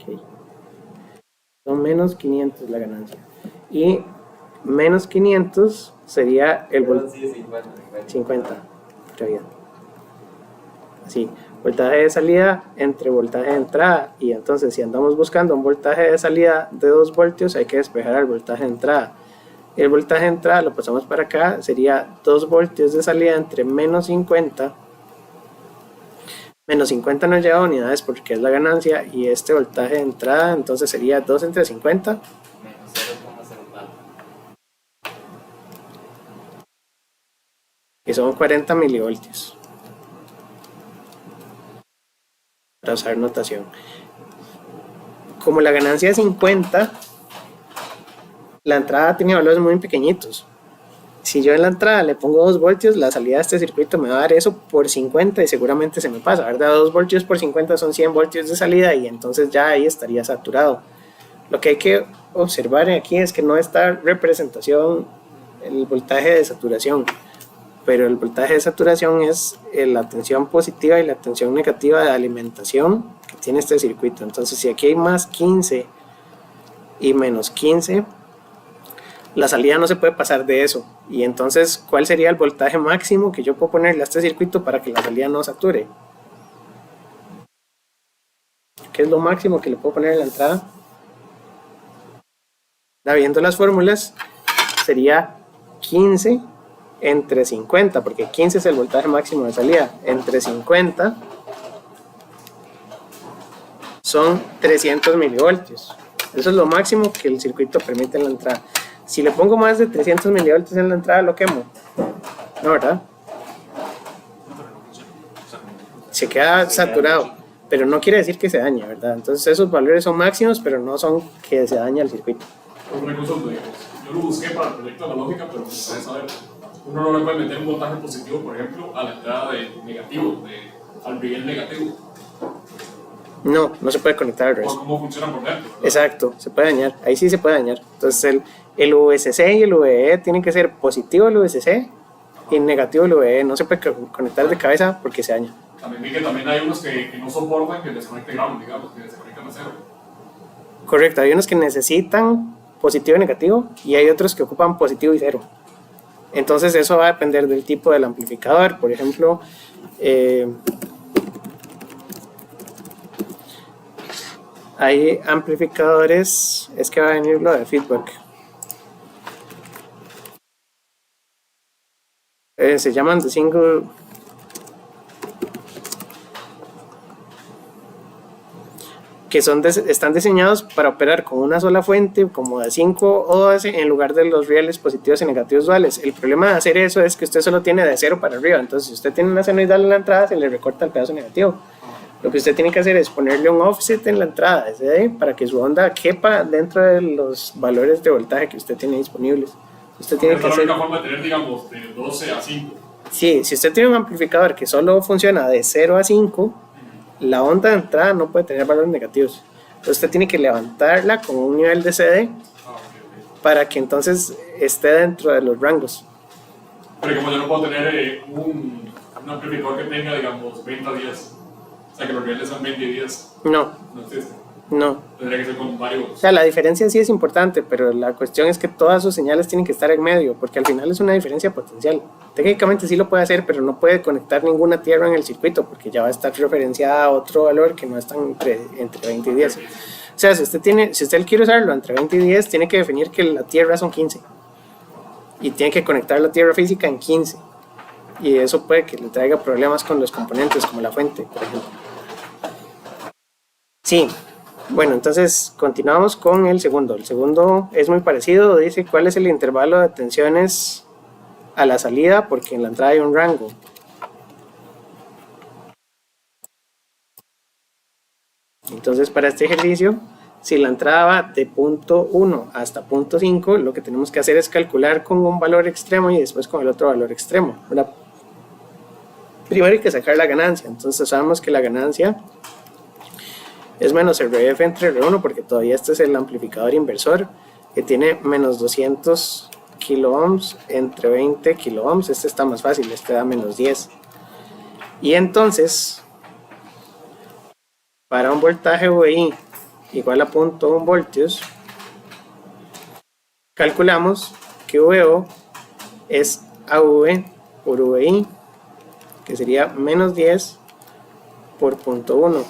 Okay. Son menos 500 la ganancia. Y menos 500 sería el voltaje. 50. Pero bien. Así. Voltaje de salida entre voltaje de entrada. Y entonces, si andamos buscando un voltaje de salida de 2 voltios, hay que despejar el voltaje de entrada. El voltaje de entrada lo pasamos para acá, sería 2 voltios de salida entre menos 50. Menos 50 no lleva unidades porque es la ganancia, y este voltaje de entrada entonces sería 2 entre 50. Que son 40 milivoltios. para usar notación. Como la ganancia es 50, la entrada tiene valores muy pequeñitos. Si yo en la entrada le pongo 2 voltios, la salida de este circuito me va a dar eso por 50 y seguramente se me pasa, ¿verdad? 2 voltios por 50 son 100 voltios de salida y entonces ya ahí estaría saturado. Lo que hay que observar aquí es que no está representación el voltaje de saturación, pero el voltaje de saturación es la tensión positiva y la tensión negativa de alimentación que tiene este circuito. Entonces si aquí hay más 15 y menos 15, la salida no se puede pasar de eso. Y entonces, ¿cuál sería el voltaje máximo que yo puedo ponerle a este circuito para que la salida no sature? ¿Qué es lo máximo que le puedo poner en la entrada? Viendo las fórmulas, sería 15 entre 50, porque 15 es el voltaje máximo de salida. Entre 50 son 300 milivoltios. Eso es lo máximo que el circuito permite en la entrada. Si le pongo más de 300 milivoltios en la entrada, lo quemo. No, ¿verdad? Se queda saturado, pero no quiere decir que se dañe, ¿verdad? Entonces esos valores son máximos, pero no son que se dañe el circuito. Una consulta, digamos. Yo lo busqué para el proyecto analógica, pero me gustaría saber. Uno no le puede meter un voltaje positivo, por ejemplo, a la entrada de negativo, al riel negativo. No, no se puede conectar al resto. ¿Cómo funciona por dentro? ¿Verdad? Exacto, se puede dañar. Ahí sí se puede dañar. Entonces el VCC y el VE tienen que ser positivo el VCC y negativo el VE. No se puede conectar de cabeza porque se daña. También vi que también hay unos que no soportan que les conecte ground, digamos, que se conectan a cero. Correcto, hay unos que necesitan positivo y negativo y hay otros que ocupan positivo y cero. Entonces eso va a depender del tipo del amplificador. Por ejemplo, hay amplificadores, es que va a venir lo de feedback. Se llaman de single, que están diseñados para operar con una sola fuente, como de 5 o 12, en lugar de los rieles positivos y negativos duales. El problema de hacer eso es que usted solo tiene de 0 para arriba. Entonces, si usted tiene una senoidal en la entrada, se le recorta el pedazo negativo. Lo que usted tiene que hacer es ponerle un offset en la entrada SD para que su onda quepa dentro de los valores de voltaje que usted tiene disponibles. Usted tiene que hacer... Es la única forma de tener, digamos, de 12 a 5. Sí, si usted tiene un amplificador que solo funciona de 0 a 5, la onda de entrada no puede tener valores negativos. Entonces usted tiene que levantarla con un nivel de CD para que entonces esté dentro de los rangos. Pero como yo no puedo tener un amplificador que tenga, digamos, 20 días, o sea que los rieles son 20 días. No. No existe. No. Tendría que ser con varios. O sea, la diferencia sí es importante, pero la cuestión es que todas sus señales tienen que estar en medio, porque al final es una diferencia potencial. Técnicamente sí lo puede hacer, pero no puede conectar ninguna tierra en el circuito, porque ya va a estar referenciada a otro valor que no está entre 20 y 10. O sea, si usted quiere usarlo entre 20 y 10, tiene que definir que la tierra son 15. Y tiene que conectar la tierra física en 15. Y eso puede que le traiga problemas con los componentes, como la fuente, por ejemplo. Sí. Bueno, entonces continuamos con el segundo. El segundo es muy parecido, dice cuál es el intervalo de tensiones a la salida, porque en la entrada hay un rango. Entonces para este ejercicio, si la entrada va de punto 1 hasta punto 5, lo que tenemos que hacer es calcular con un valor extremo y después con el otro valor extremo, ¿verdad? Primero hay que sacar la ganancia. Entonces sabemos que la ganancia es menos RF entre R1, porque todavía este es el amplificador inversor que tiene menos 200 kilo ohms entre 20 kilo ohms. Este está más fácil, este da menos 10. Y entonces, para un voltaje VI igual a 0.1 voltios, calculamos que VO es AV por VI, que sería menos 10 por 0.1.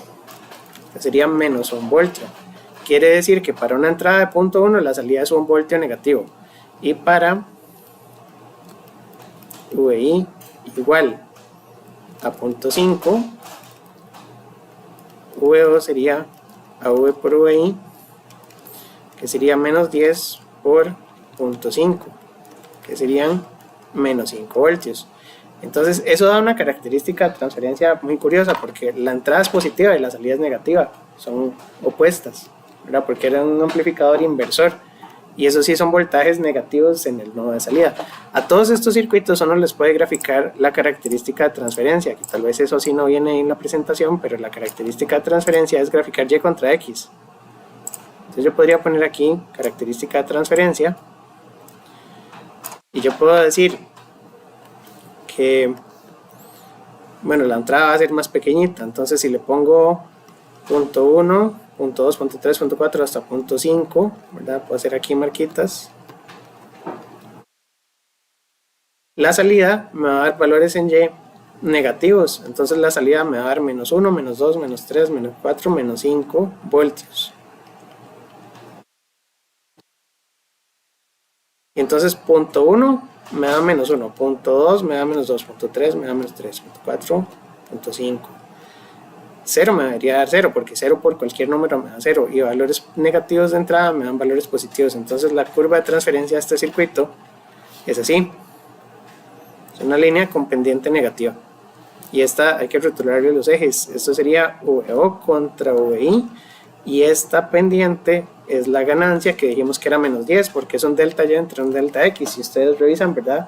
que sería menos 1 voltio. Quiere decir que para una entrada de punto 1 la salida es 1 voltio negativo, y para VI igual a punto 5, VO sería AV por VI, que sería menos 10 por punto 5, que serían menos 5 voltios. Entonces eso da una característica de transferencia muy curiosa, porque la entrada es positiva y la salida es negativa, son opuestas, ¿verdad? Porque era un amplificador inversor, y eso sí son voltajes negativos en el nodo de salida. A todos estos circuitos uno les puede graficar la característica de transferencia, que tal vez eso sí no viene en la presentación, pero la característica de transferencia es graficar Y contra X. Entonces yo podría poner aquí característica de transferencia, y yo puedo decir que, bueno, la entrada va a ser más pequeñita, entonces si le pongo punto 1, punto 2, punto 3, punto 4 hasta punto 5, ¿verdad? Puedo hacer aquí marquitas. La salida me va a dar valores en Y negativos, entonces la salida me va a dar menos 1, menos 2, menos 3, menos 4, menos 5 voltios. Y entonces punto 1 me da menos 1, punto 2 me da menos 2, punto 3 me da menos 3, punto 4, punto 5. 0 me debería dar 0, porque 0 por cualquier número me da 0, y valores negativos de entrada me dan valores positivos. Entonces la curva de transferencia de este circuito es así, es una línea con pendiente negativa, y esta hay que rotularle los ejes. Esto sería VO contra VI, y esta pendiente es la ganancia que dijimos que era menos 10, porque es un delta Y entre un delta X. Si ustedes revisan, ¿verdad?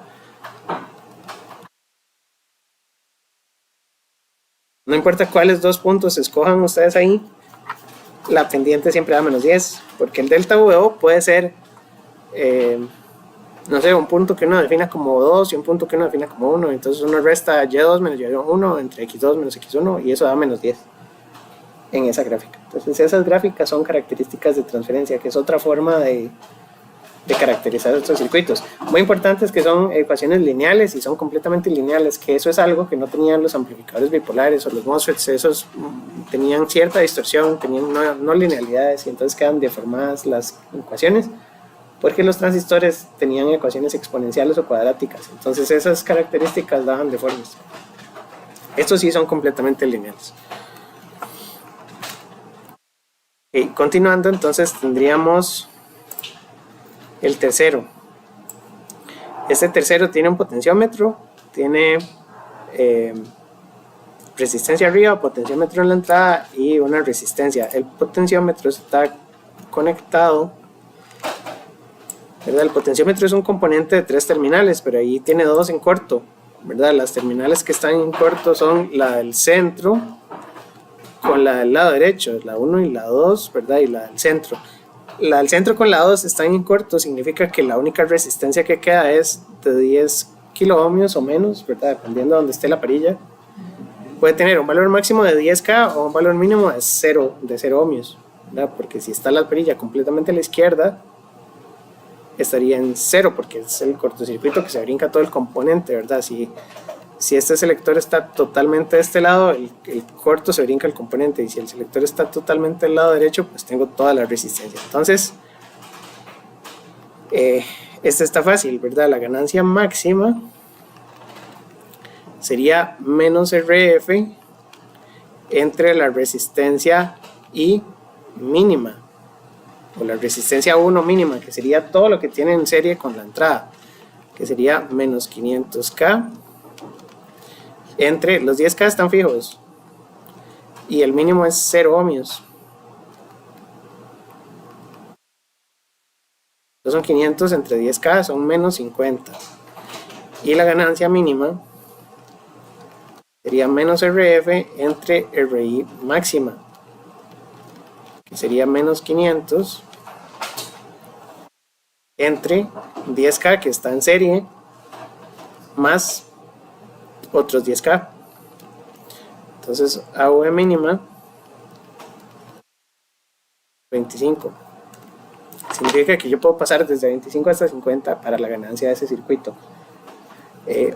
No importa cuáles dos puntos escojan ustedes ahí, la pendiente siempre da menos 10, porque el delta VO puede ser, no sé, un punto que uno defina como 2 y un punto que uno defina como 1, entonces uno resta Y2 menos Y1 entre X2 menos X1, y eso da menos 10 en esa gráfica. Entonces esas gráficas son características de transferencia, que es otra forma de caracterizar estos circuitos. Muy importante es que son ecuaciones lineales, y son completamente lineales, que eso es algo que no tenían los amplificadores bipolares o los MOSFETs. Esos tenían cierta distorsión, tenían no linealidades, y entonces quedan deformadas las ecuaciones, porque los transistores tenían ecuaciones exponenciales o cuadráticas. Entonces esas características daban deformes. Estos sí son completamente lineales. Y continuando, entonces tendríamos el tercero. Este tercero tiene un potenciómetro, tiene resistencia arriba, potenciómetro en la entrada y una resistencia. El potenciómetro está conectado, ¿verdad? El potenciómetro es un componente de 3 terminales, pero ahí tiene 2 en corto, ¿verdad? Las terminales que están en corto son la del centro con la del lado derecho, la 1 y la 2, ¿verdad? Y la del centro. La del centro con la 2 están en corto, significa que la única resistencia que queda es de 10 kiloohmios o menos, ¿verdad? Dependiendo de donde esté la perilla. Puede tener un valor máximo de 10K o un valor mínimo de 0 ohmios, ¿verdad? Porque si está la perilla completamente a la izquierda, estaría en 0, porque es el cortocircuito que se brinca todo el componente, ¿verdad? Si este selector está totalmente de este lado, el corto se brinca el componente, y si el selector está totalmente del lado derecho, pues tengo toda la resistencia. Entonces, este está fácil, ¿verdad? La ganancia máxima sería menos RF entre la resistencia I mínima, o la resistencia 1 mínima, que sería todo lo que tiene en serie con la entrada, que sería menos 500K, entre los 10K están fijos, y el mínimo es 0 ohmios. Entonces son 500 entre 10K, son menos 50. Y la ganancia mínima sería menos RF entre RI máxima, que sería menos 500 entre 10K que está en serie más otros 10K. Entonces AV mínima 25. Significa que yo puedo pasar desde 25 hasta 50 para la ganancia de ese circuito.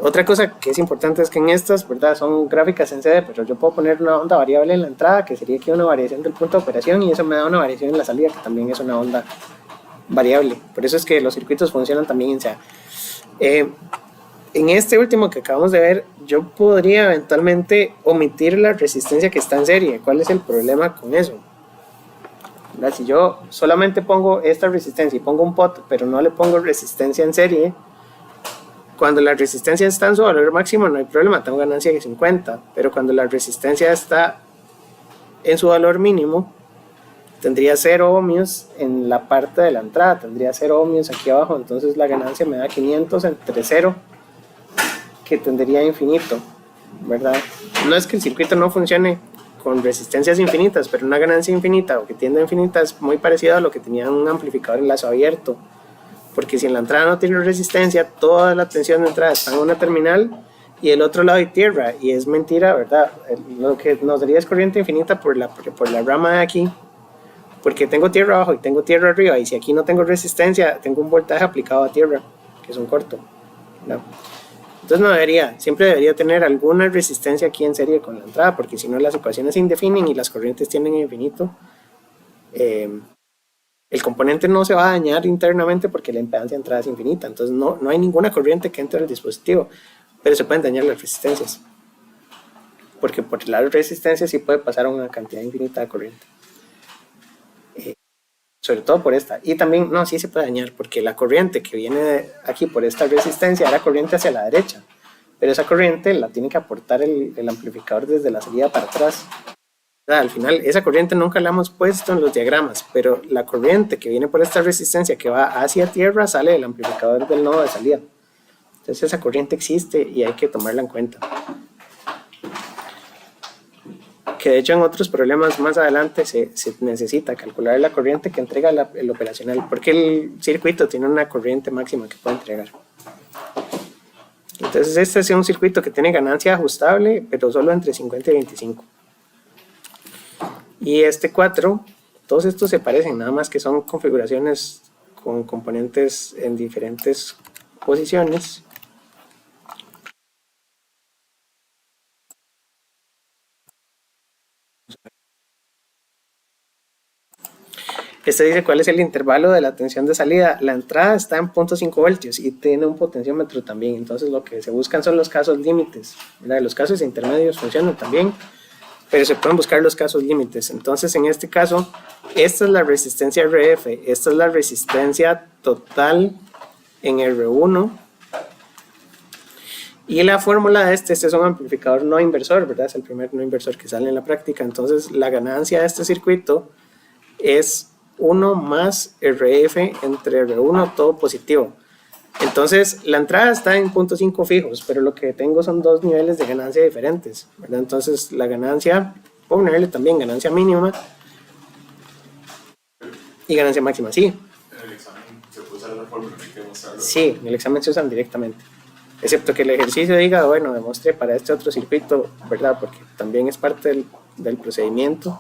Otra cosa que es importante es que en estas, ¿verdad?, son gráficas en CD, pero yo puedo poner una onda variable en la entrada, que sería aquí una variación del punto de operación, y eso me da una variación en la salida, que también es una onda variable. Por eso es que los circuitos funcionan también en SEA. En este último que acabamos de ver, yo podría eventualmente omitir la resistencia que está en serie. ¿Cuál es el problema con eso? ¿Verdad? Si yo solamente pongo esta resistencia y pongo un pot, pero no le pongo resistencia en serie, Cuando la resistencia está en su valor máximo no hay problema, tengo ganancia de 50, pero cuando la resistencia está en su valor mínimo, tendría 0 ohmios en la parte de la entrada, tendría 0 ohmios aquí abajo, entonces la ganancia me da 500 entre 0, que tendría infinito, ¿verdad? No es que el circuito no funcione con resistencias infinitas, pero una ganancia infinita o que tiende a infinita es muy parecido a lo que tenía un amplificador en lazo abierto, porque si en la entrada no tiene resistencia, toda la tensión de entrada está en una terminal y el otro lado hay tierra, y es mentira, ¿verdad? Lo que nos daría es corriente infinita por la rama de aquí, porque tengo tierra abajo y tengo tierra arriba, y si aquí no tengo resistencia, tengo un voltaje aplicado a tierra, que es un corto, ¿no? Entonces no debería, siempre debería tener alguna resistencia aquí en serie con la entrada, porque si no las ecuaciones se indefinen y las corrientes tienden a infinito. El componente no se va a dañar internamente porque la impedancia de entrada es infinita, entonces no hay ninguna corriente que entre al dispositivo, pero se pueden dañar las resistencias, porque por la resistencia sí puede pasar a una cantidad infinita de corriente, sobre todo por esta, y también sí se puede dañar porque la corriente que viene aquí por esta resistencia era corriente hacia la derecha, pero esa corriente la tiene que aportar el amplificador desde la salida para atrás. Al final esa corriente nunca la hemos puesto en los diagramas, pero la corriente que viene por esta resistencia que va hacia tierra sale del amplificador del nodo de salida. Entonces esa corriente existe y hay que tomarla en cuenta. Que de hecho en otros problemas más adelante se necesita calcular la corriente que entrega el operacional, porque el circuito tiene una corriente máxima que puede entregar. Entonces este es un circuito que tiene ganancia ajustable, pero solo entre 50 y 25. Y este 4, todos estos se parecen, nada más que son configuraciones con componentes en diferentes posiciones. Este dice cuál es el intervalo de la tensión de salida. La entrada está en 0.5 voltios y tiene un potenciómetro también, entonces lo que se buscan son los casos límites, ¿verdad? Los casos intermedios funcionan también, pero se pueden buscar los casos límites. Entonces en este caso, esta es la resistencia RF, esta es la resistencia total en R1, y la fórmula de este es un amplificador no inversor, ¿verdad? Es el primer no inversor que sale en la práctica. Entonces la ganancia de este circuito es 1 más RF entre R1 todo positivo. Entonces la entrada está en 0.5 fijos, pero lo que tengo son dos niveles de ganancia diferentes, ¿verdad? Entonces la ganancia, puedo ponerle también ganancia mínima y ganancia máxima, sí. En el examen se puede usar la fórmula, hay que demostrarlo. Sí, en el examen se usan directamente, excepto que el ejercicio diga, bueno, demostré para este otro circuito, ¿verdad? Porque también es parte del procedimiento.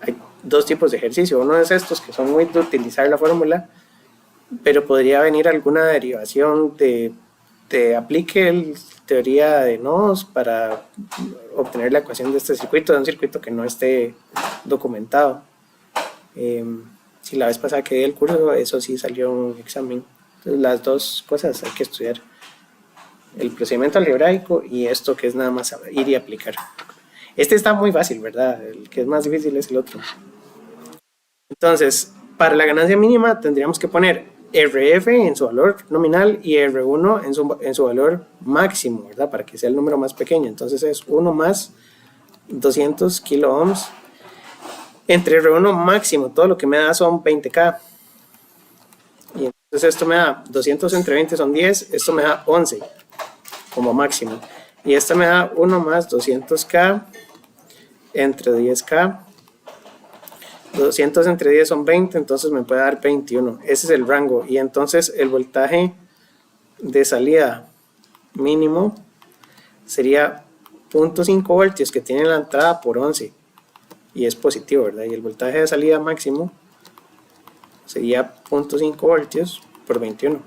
Hay dos tipos de ejercicio, uno es estos que son muy de utilizar la fórmula, pero podría venir alguna derivación de aplique la teoría de nodos para obtener la ecuación de este circuito, de un circuito que no esté documentado. Si la vez pasada que di el curso, eso sí salió un examen. Entonces las dos cosas hay que estudiar, el procedimiento algebraico y esto que es nada más ir y aplicar. Este está muy fácil, ¿verdad? El que es más difícil es el otro. Entonces, para la ganancia mínima tendríamos que poner RF en su valor nominal y R1 en su valor máximo, ¿verdad? Para que sea el número más pequeño. Entonces es 1 más 200 kilo ohms entre R1 máximo, todo lo que me da son 20K. Y entonces esto me da 200 entre 20 son 10, esto me da 11 como máximo. Y esta me da 1 más 200K entre 10K. 200 entre 10 son 20, entonces me puede dar 21. Ese es el rango. Y entonces el voltaje de salida mínimo sería 0.5 voltios que tiene la entrada por 11. Y es positivo, ¿verdad? Y el voltaje de salida máximo sería 0.5 voltios por 21.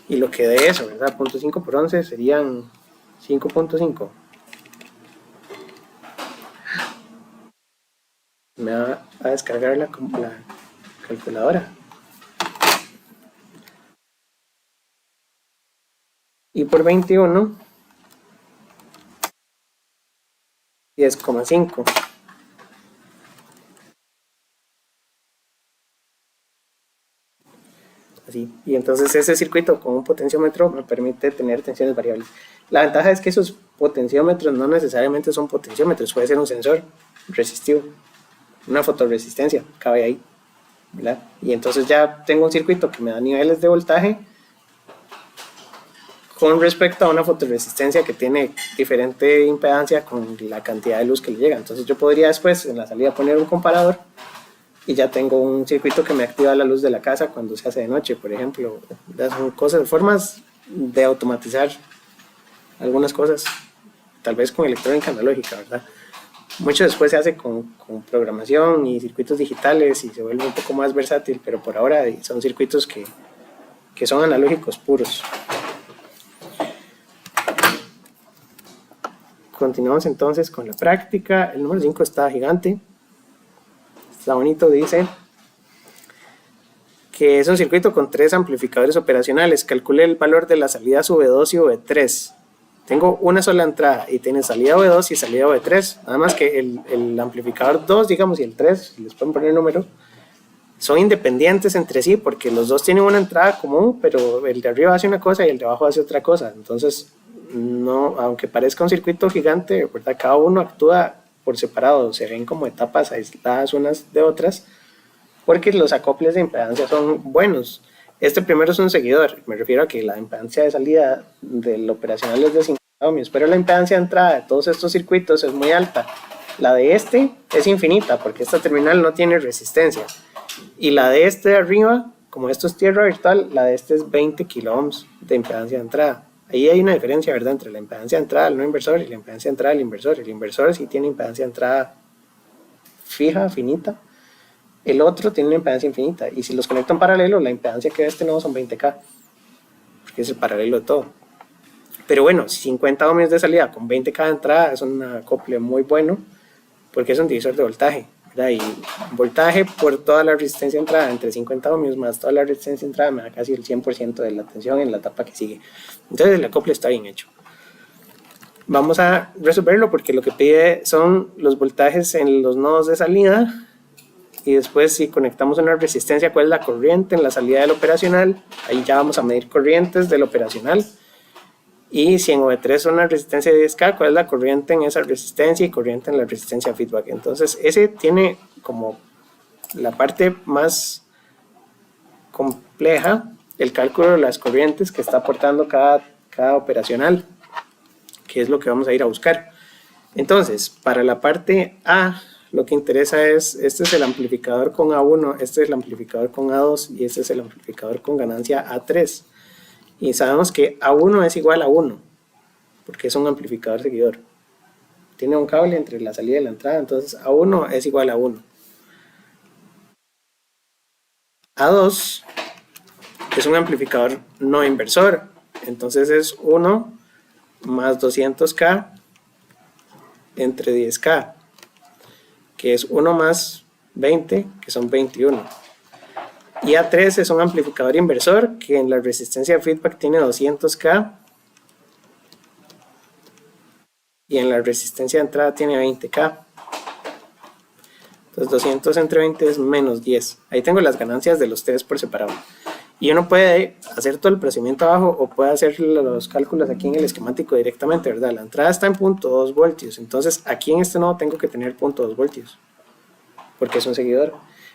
Y lo que de eso, ¿verdad? 0.5 por 11 serían 5.5. Me va a descargar la calculadora. Y por 21, 10,5. así. Y entonces ese circuito con un potenciómetro me permite tener tensiones variables. La ventaja es que esos potenciómetros no necesariamente son potenciómetros, puede ser un sensor resistivo, una fotorresistencia, cabe ahí, ¿verdad? Y entonces ya tengo un circuito que me da niveles de voltaje con respecto a una fotorresistencia que tiene diferente impedancia con la cantidad de luz que le llega. Entonces yo podría después en la salida poner un comparador y ya tengo un circuito que me activa la luz de la casa cuando se hace de noche, por ejemplo. Son cosas, formas de automatizar algunas cosas, tal vez con electrónica analógica, ¿verdad? Mucho después se hace con programación y circuitos digitales y se vuelve un poco más versátil, pero por ahora son circuitos que son analógicos puros. Continuamos entonces con la práctica. El número 5 está gigante, está bonito, dice que es un circuito con 3 amplificadores operacionales. Calcule el valor de las salidas V2 y V3. Tengo una sola entrada y tiene salida V2 y salida V3. Nada más que el amplificador 2, digamos, y el 3, les pueden poner número, son independientes entre sí porque los dos tienen una entrada común, pero el de arriba hace una cosa y el de abajo hace otra cosa. Entonces, no, aunque parezca un circuito gigante, ¿verdad? Cada uno actúa por separado, se ven como etapas aisladas unas de otras, porque los acoples de impedancia son buenos. Este primero es un seguidor, me refiero a que la impedancia de salida del operacional es de 50 ohmios, pero la impedancia de entrada de todos estos circuitos es muy alta. La de este es infinita, porque esta terminal no tiene resistencia. Y la de este de arriba, como esto es tierra virtual, la de este es 20 kilo ohms de impedancia de entrada. Ahí hay una diferencia, ¿verdad?, entre la impedancia de entrada del no inversor y la impedancia de entrada del inversor. El inversor sí tiene impedancia de entrada fija, finita. El otro tiene una impedancia infinita. Y si los conecto en paralelo, la impedancia que ve este nodo son 20K. Porque es el paralelo de todo. Pero bueno, 50 ohmios de salida con 20K de entrada es un acople muy bueno. Porque es un divisor de voltaje, ¿verdad? Y voltaje por toda la resistencia de entrada, entre 50 ohmios más toda la resistencia de entrada, me da casi el 100% de la tensión en la etapa que sigue. Entonces el acople está bien hecho. Vamos a resolverlo porque lo que pide son los voltajes en los nodos de salida. Y después, si conectamos una resistencia, cuál es la corriente en la salida del operacional. Ahí ya vamos a medir corrientes del operacional. Y si en OV3 es una resistencia de 10K, cuál es la corriente en esa resistencia y corriente en la resistencia feedback. Entonces, ese tiene como la parte más compleja, el cálculo de las corrientes que está aportando cada operacional, que es lo que vamos a ir a buscar. Entonces, para la parte A, lo que interesa es, este es el amplificador con A1, este es el amplificador con A2 y este es el amplificador con ganancia A3. Y sabemos que A1 es igual a 1, porque es un amplificador seguidor. Tiene un cable entre la salida y la entrada, entonces A1 es igual a 1. A2 es un amplificador no inversor, entonces es 1 más 200K entre 10K, que es 1 más 20, que son 21. Y A3 es un amplificador inversor que en la resistencia de feedback tiene 200K y en la resistencia de entrada tiene 20K. Entonces 200 entre 20 es menos 10. Ahí tengo las ganancias de los tres por separado. Y uno puede hacer todo el procedimiento abajo o puede hacer los cálculos aquí en el esquemático directamente, ¿verdad? La entrada está en 0.2 voltios, entonces aquí en este nodo tengo que tener 0.2 voltios porque es un seguidor.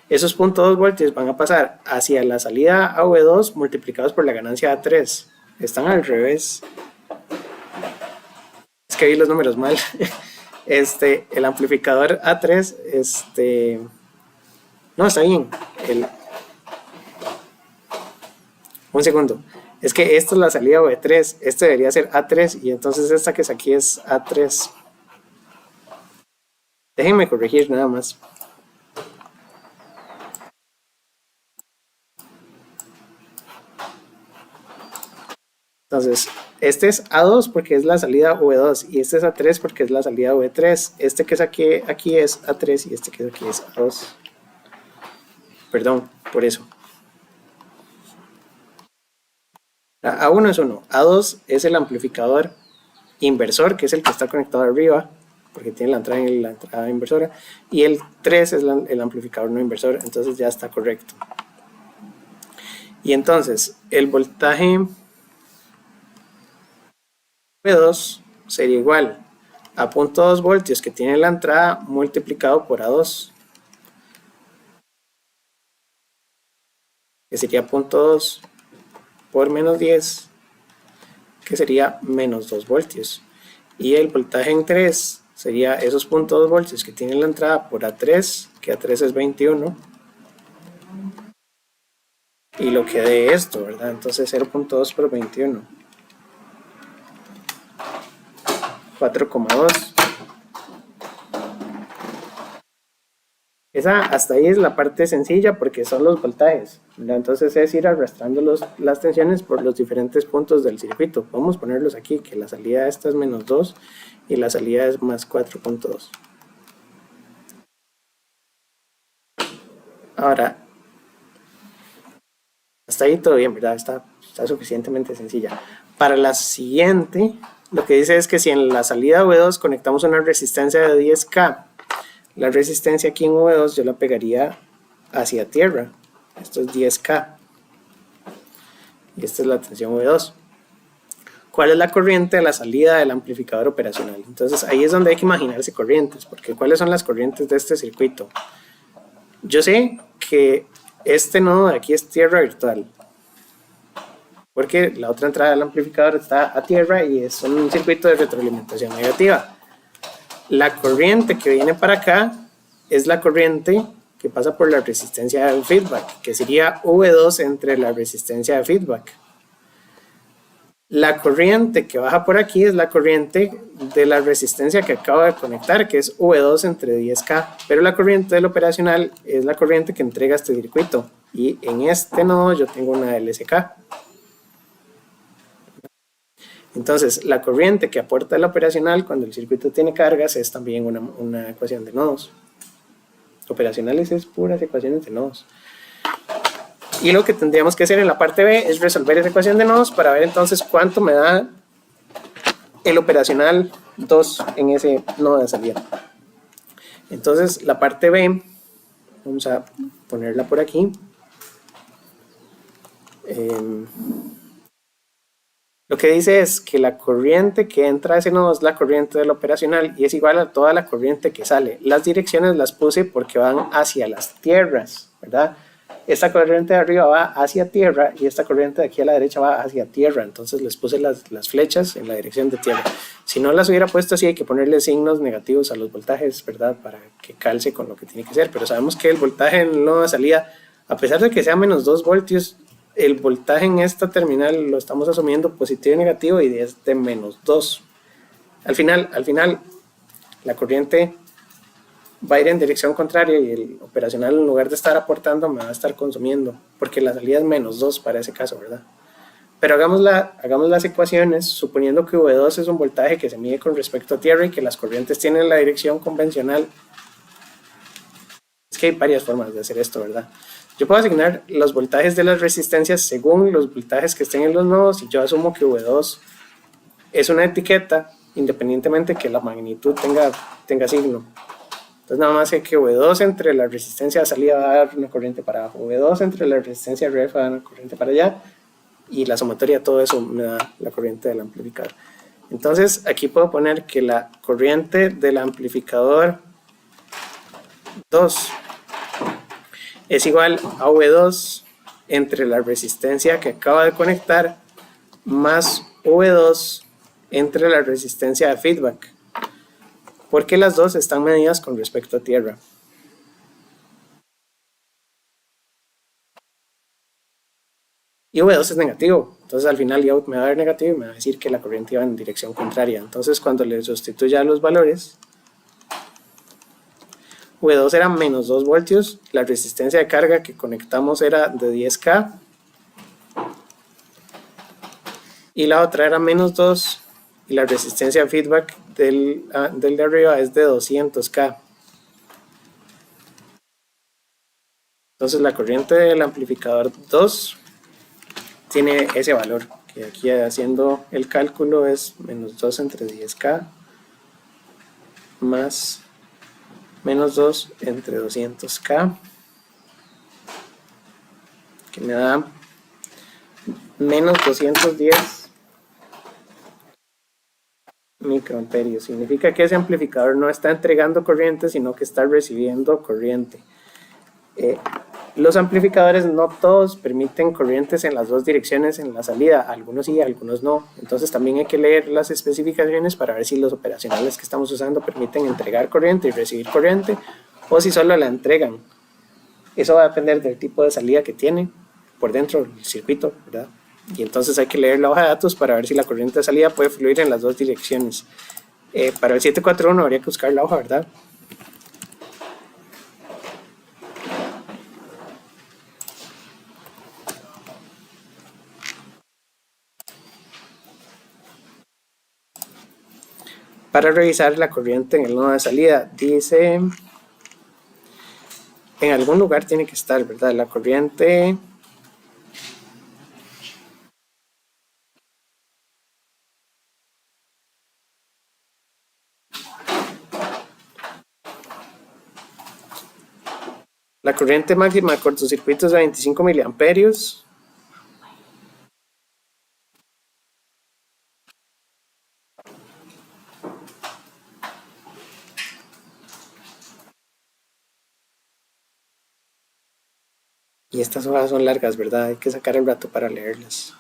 Esos 0.2 voltios van a pasar hacia la salida AV2 multiplicados por la ganancia A3. Están al revés. Es que vi los números mal. El amplificador A3, no, está bien. Un segundo. Es que esta es la salida AV3. Este debería ser A3 y entonces esta que es aquí es A3. Déjenme corregir nada más. Entonces, este es A2 porque es la salida V2 y este es A3 porque es la salida V3. Este que es aquí es A3 y este que es aquí es A2. Perdón, por eso. A1 es 1, A2 es el amplificador inversor, que es el que está conectado arriba, porque tiene la entrada y la entrada inversora, y el 3 es el amplificador no inversor, entonces ya está correcto. Y entonces el voltaje V2 sería igual a 0.2 voltios que tiene la entrada multiplicado por A2, que sería 0.2 por menos 10, que sería menos 2 voltios. Y el voltaje en 3 sería esos 0.2 voltios que tiene la entrada por A3, que A3 es 21, y lo que dé esto, ¿verdad? Entonces 0.2 por 21, 4,2. Esa hasta ahí es la parte sencilla porque son los voltajes, ¿verdad? Entonces es ir arrastrando las tensiones por los diferentes puntos del circuito. Vamos a ponerlos aquí, que la salida de esta es menos 2 y la salida es más 4.2. Ahora, hasta ahí todo bien, ¿verdad? Está suficientemente sencilla. Para la siguiente, lo que dice es que si en la salida V2 conectamos una resistencia de 10K, la resistencia aquí en V2 yo la pegaría hacia tierra. Esto es 10K. Y esta es la tensión V2. ¿Cuál es la corriente de la salida del amplificador operacional? Entonces ahí es donde hay que imaginarse corrientes, porque ¿cuáles son las corrientes de este circuito? Yo sé que este nodo de aquí es tierra virtual, porque la otra entrada del amplificador está a tierra y es un circuito de retroalimentación negativa. La corriente que viene para acá es la corriente que pasa por la resistencia del feedback, que sería V2 entre la resistencia de feedback. La corriente que baja por aquí es la corriente de la resistencia que acabo de conectar, que es V2 entre 10K, pero la corriente del operacional es la corriente que entrega este circuito, y en este nodo yo tengo una LSK. Entonces, la corriente que aporta el operacional cuando el circuito tiene cargas es también una ecuación de nodos. Operacionales es puras ecuaciones de nodos. Y lo que tendríamos que hacer en la parte B es resolver esa ecuación de nodos para ver entonces cuánto me da el operacional 2 en ese nodo de salida. Entonces, la parte B, vamos a ponerla por aquí. Lo que dice es que la corriente que entra a ese nodo es la corriente del operacional y es igual a toda la corriente que sale. Las direcciones las puse porque van hacia las tierras, ¿verdad? Esta corriente de arriba va hacia tierra y esta corriente de aquí a la derecha va hacia tierra. Entonces les puse las flechas en la dirección de tierra. Si no las hubiera puesto así, hay que ponerle signos negativos a los voltajes, ¿verdad? Para que calce con lo que tiene que ser. Pero sabemos que el voltaje en el nodo de salida, a pesar de que sea menos 2 voltios, el voltaje en esta terminal lo estamos asumiendo positivo y negativo y es de menos 2. Al final, la corriente va a ir en dirección contraria y el operacional, en lugar de estar aportando, me va a estar consumiendo, porque la salida es menos 2 para ese caso, ¿verdad? Pero hagamos las ecuaciones suponiendo que V2 es un voltaje que se mide con respecto a tierra y que las corrientes tienen la dirección convencional. Es que hay varias formas de hacer esto, ¿verdad? Yo puedo asignar los voltajes de las resistencias según los voltajes que estén en los nodos y yo asumo que V2 es una etiqueta independientemente que la magnitud tenga signo. Entonces nada más que V2 entre la resistencia de salida va a dar una corriente para abajo, V2 entre la resistencia de ref va a dar una corriente para allá y la sumatoria de todo eso me da la corriente del amplificador. Entonces aquí puedo poner que la corriente del amplificador 2 es igual a V2 entre la resistencia que acabo de conectar más V2 entre la resistencia de feedback, porque las dos están medidas con respecto a tierra. Y V2 es negativo, entonces al final Yout me va a dar negativo y me va a decir que la corriente iba en dirección contraria. Entonces cuando le sustituya los valores, V2 era menos 2 voltios, la resistencia de carga que conectamos era de 10K y la otra era menos 2 y la resistencia de feedback del de arriba es de 200K. Entonces la corriente del amplificador 2 tiene ese valor, que aquí haciendo el cálculo es menos 2 entre 10K más menos 2 entre 200K, que me da menos 210 microamperios. Significa que ese amplificador no está entregando corriente, sino que está recibiendo corriente. Los amplificadores no todos permiten corrientes en las dos direcciones en la salida, algunos sí, algunos no. Entonces también hay que leer las especificaciones para ver si los operacionales que estamos usando permiten entregar corriente y recibir corriente, o si solo la entregan. Eso va a depender del tipo de salida que tiene por dentro del circuito, ¿verdad? Y entonces hay que leer la hoja de datos para ver si la corriente de salida puede fluir en las dos direcciones. Para el 741 habría que buscar la hoja, ¿verdad? Para revisar la corriente en el nodo de salida, dice, en algún lugar tiene que estar, ¿verdad? La corriente máxima de cortocircuitos de 25 miliamperios. Y estas hojas son largas, ¿verdad? Hay que sacar el rato para leerlas.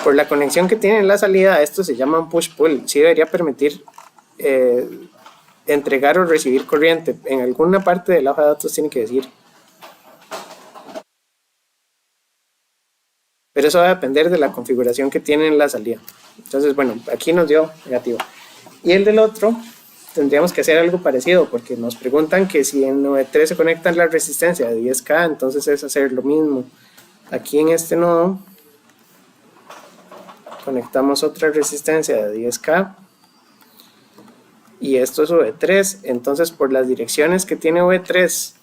Por la conexión que tiene en la salida, esto se llama un push-pull. Sí debería permitir entregar o recibir corriente. En alguna parte de la hoja de datos tiene que decir. Pero eso va a depender de la configuración que tiene en la salida. Entonces, bueno, aquí nos dio negativo. Y el del otro, tendríamos que hacer algo parecido, porque nos preguntan que si en 9.3 se conecta la resistencia de 10K, entonces es hacer lo mismo. Aquí en este nodo conectamos otra resistencia de 10K y esto es V3. Entonces, por las direcciones que tiene V3,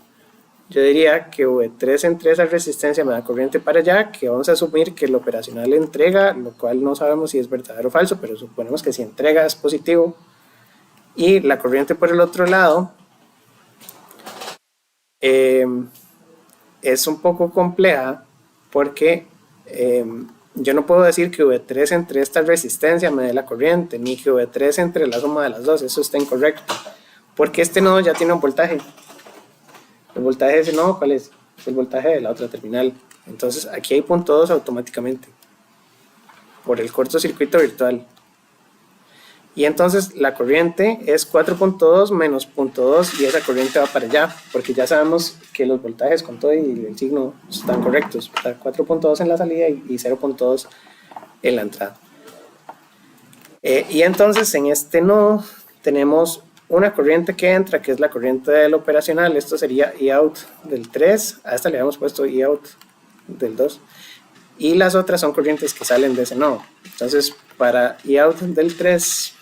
yo diría que V3 entre esa resistencia me da corriente para allá, que vamos a asumir que el operacional entrega, lo cual no sabemos si es verdadero o falso, pero suponemos que si entrega es positivo. Y la corriente por el otro lado es un poco compleja, porque yo no puedo decir que V3 entre esta resistencia me dé la corriente, ni que V3 entre la suma de las dos. Eso está incorrecto, porque este nodo ya tiene un voltaje. El voltaje de ese nodo, ¿cuál es? Es el voltaje de la otra terminal. Entonces aquí hay punto 2 automáticamente por el cortocircuito virtual. Y entonces la corriente es 4.2 menos 0.2 y esa corriente va para allá, porque ya sabemos que los voltajes con todo y el signo están correctos. 4.2 en la salida y 0.2 en la entrada. Y entonces en este nodo tenemos una corriente que entra, que es la corriente del operacional. Esto sería Eout del 3, a esta le habíamos puesto Eout del 2. Y las otras son corrientes que salen de ese nodo. Entonces para Eout del 3...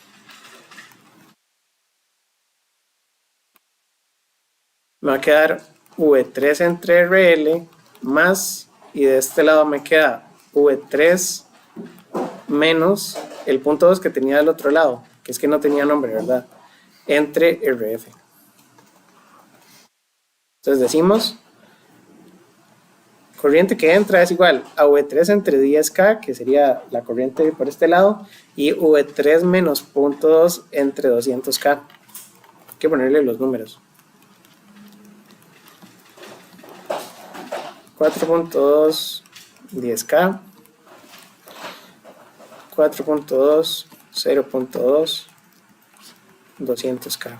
me va a quedar V3 entre RL más, y de este lado me queda V3 menos el punto 2 que tenía del otro lado, que es que no tenía nombre, ¿verdad? Entre RF. Entonces decimos, corriente que entra es igual a V3 entre 10K, que sería la corriente por este lado, y V3 menos 0.2 entre 200K. Hay que ponerle los números. 4.2 10K, 4.2 0.2 200K.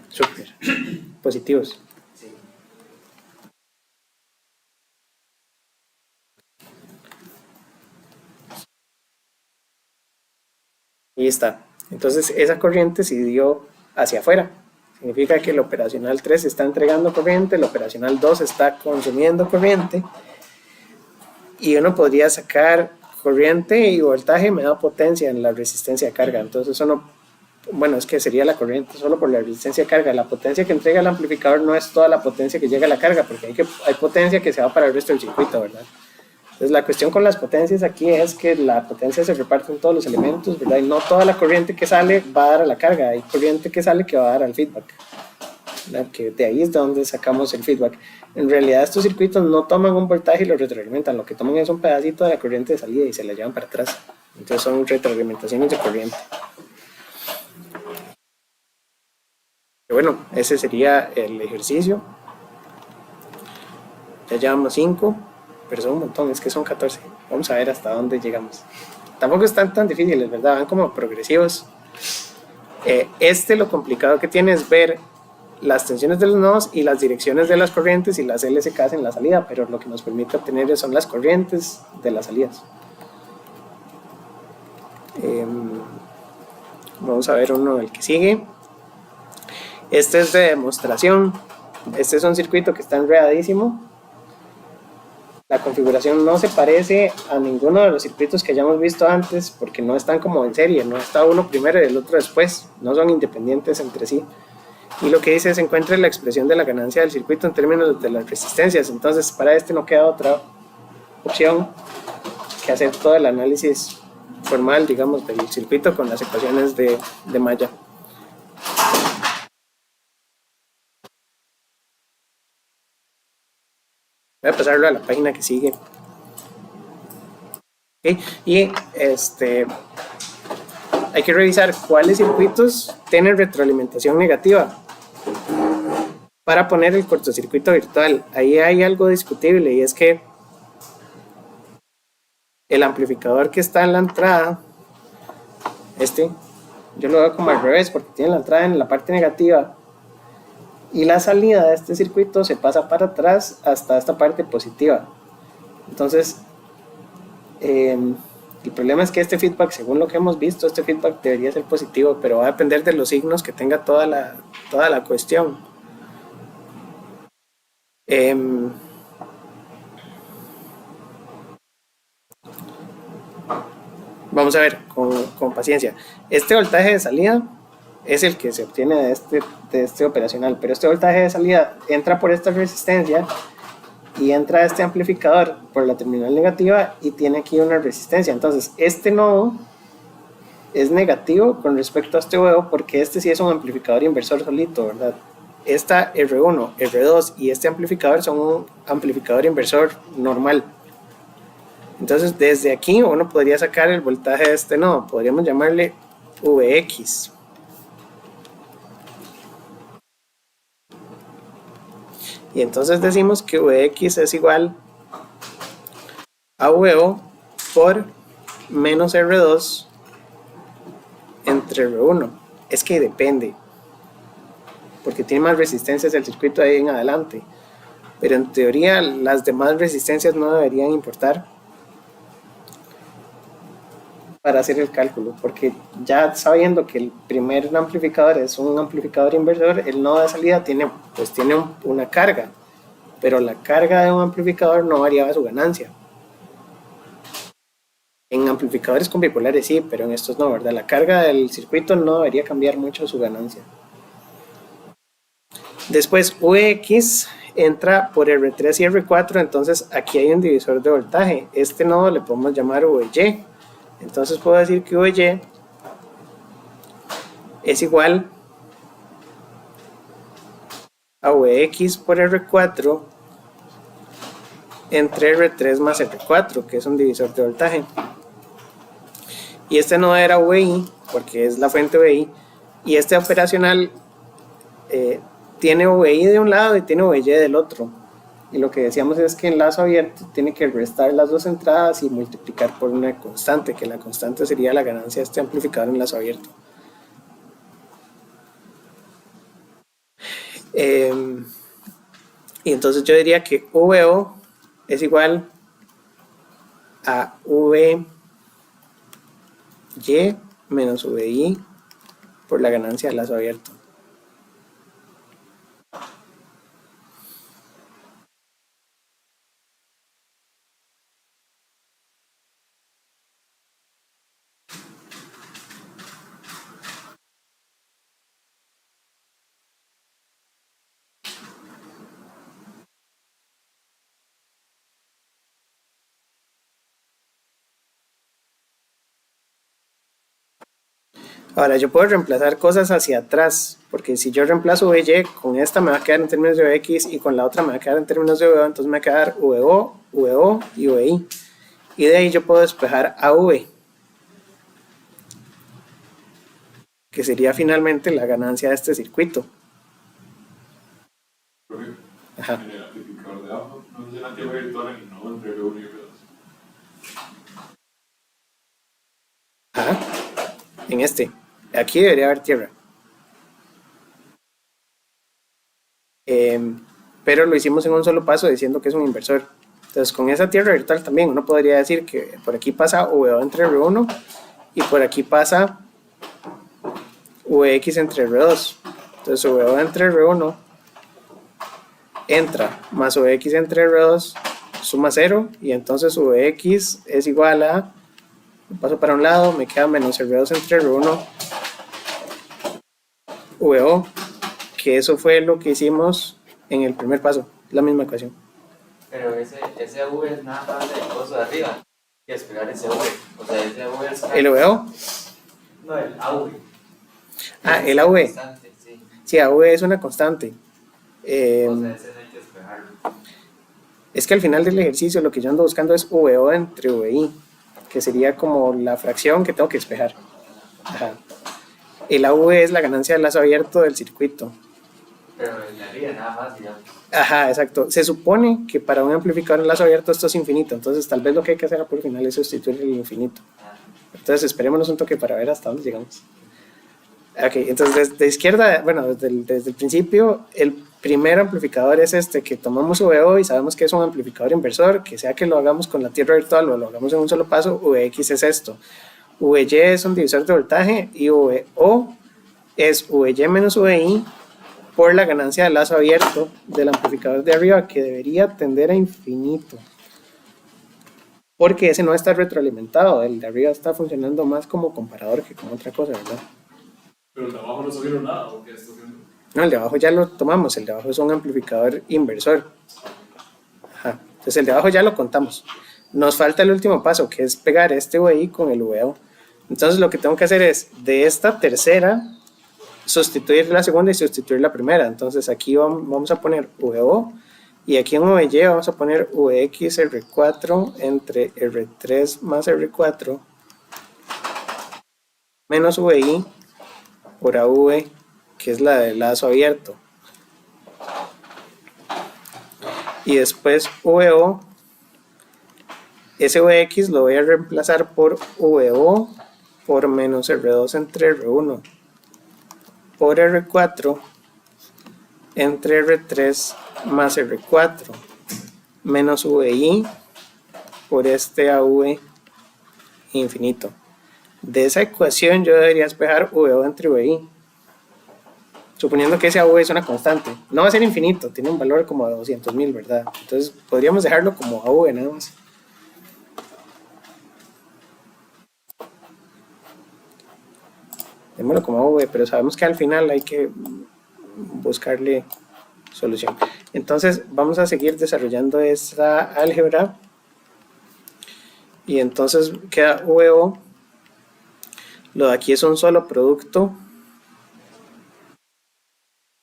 Súper positivos. Sí. Y está. Entonces esa corriente se dio hacia afuera. Significa que el operacional 3 está entregando corriente, el operacional 2 está consumiendo corriente. Y uno podría sacar corriente y voltaje me da potencia en la resistencia de carga. Entonces eso no, bueno, es que sería la corriente solo por la resistencia de carga. La potencia que entrega el amplificador no es toda la potencia que llega a la carga, porque hay potencia que se va para el resto del circuito, ¿verdad? Entonces la cuestión con las potencias aquí es que la potencia se reparte en todos los elementos, ¿verdad? Y no toda la corriente que sale va a dar a la carga, hay corriente que sale que va a dar al feedback, ¿verdad? Que de ahí es de donde sacamos el feedback. En realidad estos circuitos no toman un voltaje y lo retroalimentan, lo que toman es un pedacito de la corriente de salida y se la llevan para atrás. Entonces son retroalimentaciones de corriente. Bueno, ese sería el ejercicio. Ya llevamos 5, pero son un montón, es que son 14. Vamos a ver hasta dónde llegamos. Tampoco están tan difíciles, ¿verdad? Van como progresivos. Lo complicado que tiene es ver las tensiones de los nodos y las direcciones de las corrientes y las LSKs en la salida, pero lo que nos permite obtener son las corrientes de las salidas. Vamos a ver uno, el que sigue. Este es de demostración. Este es un circuito que está enredadísimo. La configuración no se parece a ninguno de los circuitos que hayamos visto antes porque no están como en serie, no está uno primero y el otro después, no son independientes entre sí. Y lo que dice es: encuentre la expresión de la ganancia del circuito en términos de las resistencias. Entonces para este no queda otra opción que hacer todo el análisis formal, digamos, del circuito con las ecuaciones de malla. Voy a pasarlo a la página que sigue. Okay. Y hay que revisar cuáles circuitos tienen retroalimentación negativa para poner el cortocircuito virtual. Ahí hay algo discutible, y es que el amplificador que está en la entrada, yo lo veo como al revés porque tiene la entrada en la parte negativa y la salida de este circuito se pasa para atrás hasta esta parte positiva. Entonces el problema es que este feedback, según lo que hemos visto, este feedback debería ser positivo, pero va a depender de los signos que tenga toda la cuestión. Vamos a ver con paciencia. Este voltaje de salida es el que se obtiene de este operacional, pero este voltaje de salida entra por esta resistencia y entra a este amplificador por la terminal negativa y tiene aquí una resistencia. Entonces este nodo es negativo con respecto a este huevo porque este sí es un amplificador inversor solito, ¿verdad? Esta R1, R2 y este amplificador son un amplificador inversor normal. Entonces desde aquí uno podría sacar el voltaje de este nodo, podríamos llamarle Vx. Y entonces decimos que Vx es igual a huevo por menos R2 entre R1. Es que depende, porque tiene más resistencias el circuito ahí en adelante, pero en teoría las demás resistencias no deberían importar para hacer el cálculo, porque ya sabiendo que el primer amplificador es un amplificador inversor, el nodo de salida tiene una carga, pero la carga de un amplificador no variaba su ganancia. En amplificadores con bipolares sí, pero en estos no, ¿verdad? La carga del circuito no debería cambiar mucho su ganancia. Después Vx entra por R3 y R4, entonces aquí hay un divisor de voltaje. Este nodo le podemos llamar Vy. Entonces puedo decir que Vy es igual a Vx por R4 entre R3 más R4, que es un divisor de voltaje. Y este nodo era Vi, porque es la fuente Vi, y este operacional tiene Vi de un lado y tiene Vy del otro. Y lo que decíamos es que en lazo abierto tiene que restar las dos entradas y multiplicar por una constante, que la constante sería la ganancia de este amplificador en lazo abierto. Y entonces yo diría que VO es igual a VY menos VI por la ganancia de lazo abierto. Ahora yo puedo reemplazar cosas hacia atrás, porque si yo reemplazo VY, con esta me va a quedar en términos de VX y con la otra me va a quedar en términos de VO, entonces me va a quedar VO, VO y VI. Y de ahí yo puedo despejar AV, que sería finalmente la ganancia de este circuito. Ajá. En el amplificador de abajo no es la tierra virtual en el nodo entre R1 y R2. Ajá. En este. Aquí debería haber tierra. Pero lo hicimos en un solo paso diciendo que es un inversor. Entonces con esa tierra virtual también uno podría decir que por aquí pasa VO entre R1 y por aquí pasa VX entre R2. Entonces VO entre R1 entra más VX entre R2 suma 0 y entonces VX es igual a, paso para un lado, me queda menos R2 entre R1 VO, que eso fue lo que hicimos en el primer paso, la misma ecuación. Pero ese V es nada más del coso de arriba. Y despegar ese V. O sea, ese V es. ¿El VO? No, el AV. Ah, el AV. Constante, sí. Sí, AV es una constante. O sea, ese no hay que despejarlo. Es que al final del ejercicio lo que yo ando buscando es VO entre VI, que sería como la fracción que tengo que despejar. Ajá. El AV es la ganancia del lazo abierto del circuito. Pero el de arriba nada más, digamos. Ajá, exacto. Se supone que para un amplificador en lazo abierto esto es infinito, entonces tal vez lo que hay que hacer por final es sustituir el infinito. Entonces esperémonos un toque para ver hasta dónde llegamos. Ok, entonces desde izquierda, bueno, desde el principio, el primer amplificador es este que tomamos VO y sabemos que es un amplificador inversor, que sea que lo hagamos con la tierra virtual o lo hagamos en un solo paso, VX es esto. VY es un divisor de voltaje y VO es VY menos VI por la ganancia del lazo abierto del amplificador de arriba, que debería tender a infinito. Porque ese no está retroalimentado, el de arriba está funcionando más como comparador que como otra cosa, ¿verdad? Pero el de abajo no subieron nada, ¿o qué está haciendo? No, el de abajo ya lo tomamos, el de abajo es un amplificador inversor. Ajá. Entonces el de abajo ya lo contamos. Nos falta el último paso, que es pegar este VI con el VO. Entonces lo que tengo que hacer es, de esta tercera, sustituir la segunda y sustituir la primera. Entonces aquí vamos a poner VO y aquí en VY vamos a poner VX R4 entre R3 más R4 menos VI por AV, que es la del lazo abierto. Y después VO, ese VX lo voy a reemplazar por VO por menos R2 entre R1 por R4 entre R3 más R4 menos VI por este AV infinito. De esa ecuación yo debería despejar VO entre VI, suponiendo que ese AV es una constante. No va a ser infinito, tiene un valor como de 200.000, ¿verdad? Entonces podríamos dejarlo como AV nada más. Démoslo como AV, pero sabemos que al final hay que buscarle solución. Entonces vamos a seguir desarrollando esta álgebra y entonces queda VO, lo de aquí es un solo producto.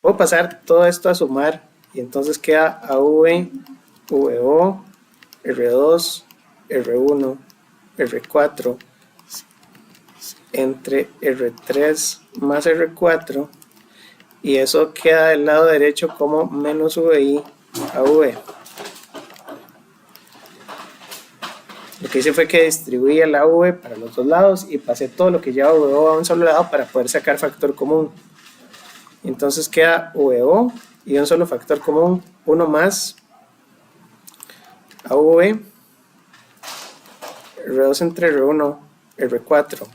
Puedo pasar todo esto a sumar y entonces queda AV, VO, R2, R1, R4 entre R3 más R4 y eso queda del lado derecho como menos VI a V. Lo que hice fue que distribuí el AV para los dos lados y pasé todo lo que lleva VO a un solo lado para poder sacar factor común. Entonces queda VO y un solo factor común, 1 más AV, R2 entre R1, R4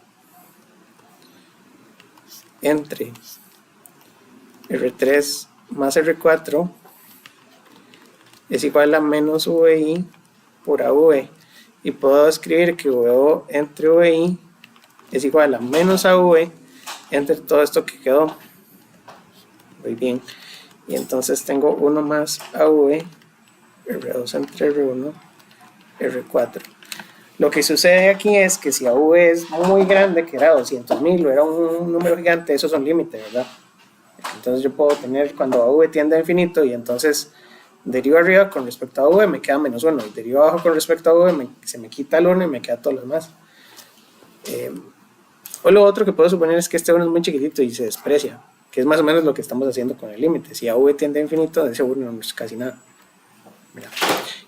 entre R3 más R4 es igual a menos VI por AV y puedo escribir que VO entre VI es igual a menos AV entre todo esto que quedó. Muy bien, y entonces tengo 1 más AV, R2 entre R1, R4. Lo que sucede aquí es que si AV es muy grande, que era 200.000 o era un número gigante, eso es un límite, ¿verdad? Entonces yo puedo tener cuando AV tiende a infinito y entonces derivo arriba con respecto a V me queda -1 y derivo abajo con respecto a V se me quita el 1 y me queda todo lo demás. O lo otro que puedo suponer es que este 1 es muy chiquitito y se desprecia, que es más o menos lo que estamos haciendo con el límite. Si AV tiende a infinito, ese 1 no es casi nada. Mira.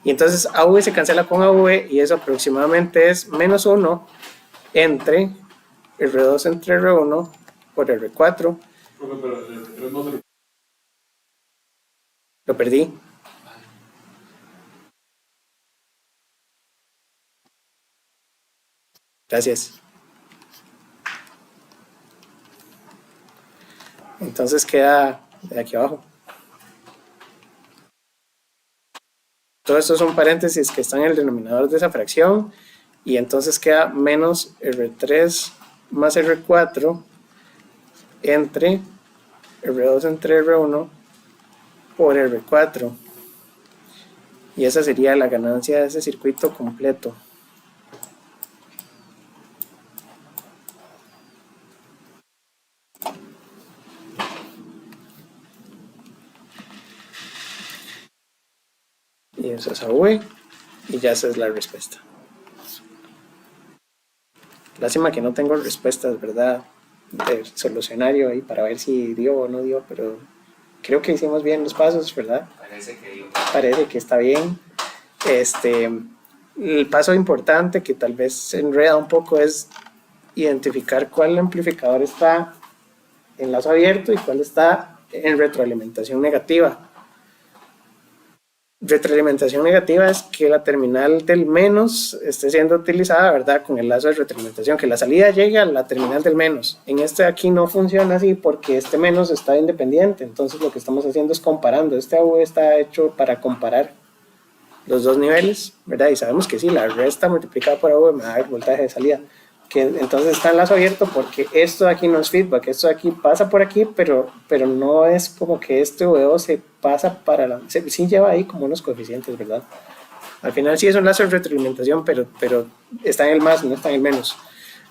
Y entonces AV se cancela con AV y eso aproximadamente es -1 entre R2 entre R1 por R4. Pero el R3 no se Lo perdí. Gracias. Entonces queda de aquí abajo. Todo esto son paréntesis que están en el denominador de esa fracción y entonces queda menos R3 más R4 entre R2 entre R1 por R4 y esa sería la ganancia de ese circuito completo. Y eso es AV y ya esa es la respuesta. Lástima que no tengo respuestas, ¿verdad? De solucionario ahí para ver si dio o no dio, pero creo que hicimos bien los pasos, ¿verdad? Parece que dio. Parece que está bien. El paso importante que tal vez se enreda un poco es identificar cuál amplificador está en lazo abierto y cuál está en retroalimentación negativa. Retroalimentación negativa es que la terminal del menos esté siendo utilizada, ¿verdad? Con el lazo de retroalimentación, que la salida llegue a la terminal del menos. En este de aquí no funciona así porque este menos está independiente, entonces lo que estamos haciendo es comparando. Este AV está hecho para comparar los dos niveles, ¿verdad? Y sabemos que sí, la resta multiplicada por AV me da el voltaje de salida, que entonces está en lazo abierto porque esto de aquí no es feedback, esto de aquí pasa por aquí, pero no es como que este VO se pasa para la... Sí lleva ahí como unos coeficientes, ¿verdad? Al final sí es un lazo de retroalimentación, pero está en el más, no está en el menos.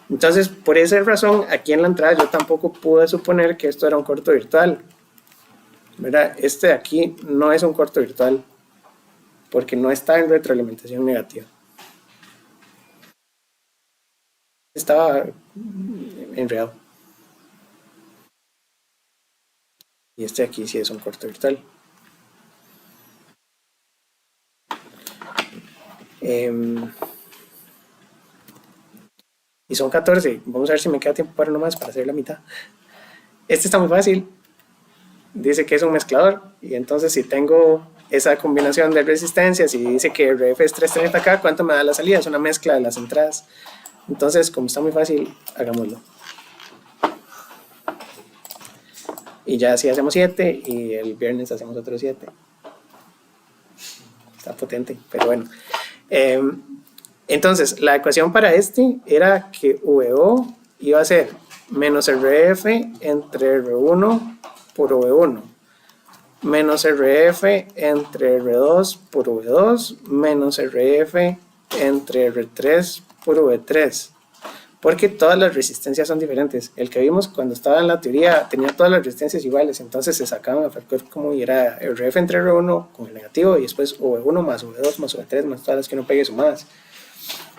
Entonces, por esa razón, aquí en la entrada yo tampoco pude suponer que esto era un corto virtual, ¿verdad? Este de aquí no es un corto virtual, porque no está en retroalimentación negativa. Estaba enredado. Y este aquí sí es un corto virtual. Y son 14. Vamos a ver si me queda tiempo para uno más para hacer la mitad. Este está muy fácil. Dice que es un mezclador. Y entonces si tengo esa combinación de resistencias y dice que RF es 330K, ¿cuánto me da la salida? Es una mezcla de las entradas. Entonces, como está muy fácil, hagámoslo. Y ya así hacemos 7 y el viernes hacemos otros 7. Está potente, pero bueno. Entonces, la ecuación para este era que VO iba a ser menos RF entre R1 por V1 menos RF entre R2 por V2 menos RF entre R3 por V3, porque todas las resistencias son diferentes. El que vimos cuando estaba en la teoría tenía todas las resistencias iguales, entonces se sacaban a factor como era RF entre R1 con el negativo y después V1 más V2 más V3 más todas las que uno pegue sumadas.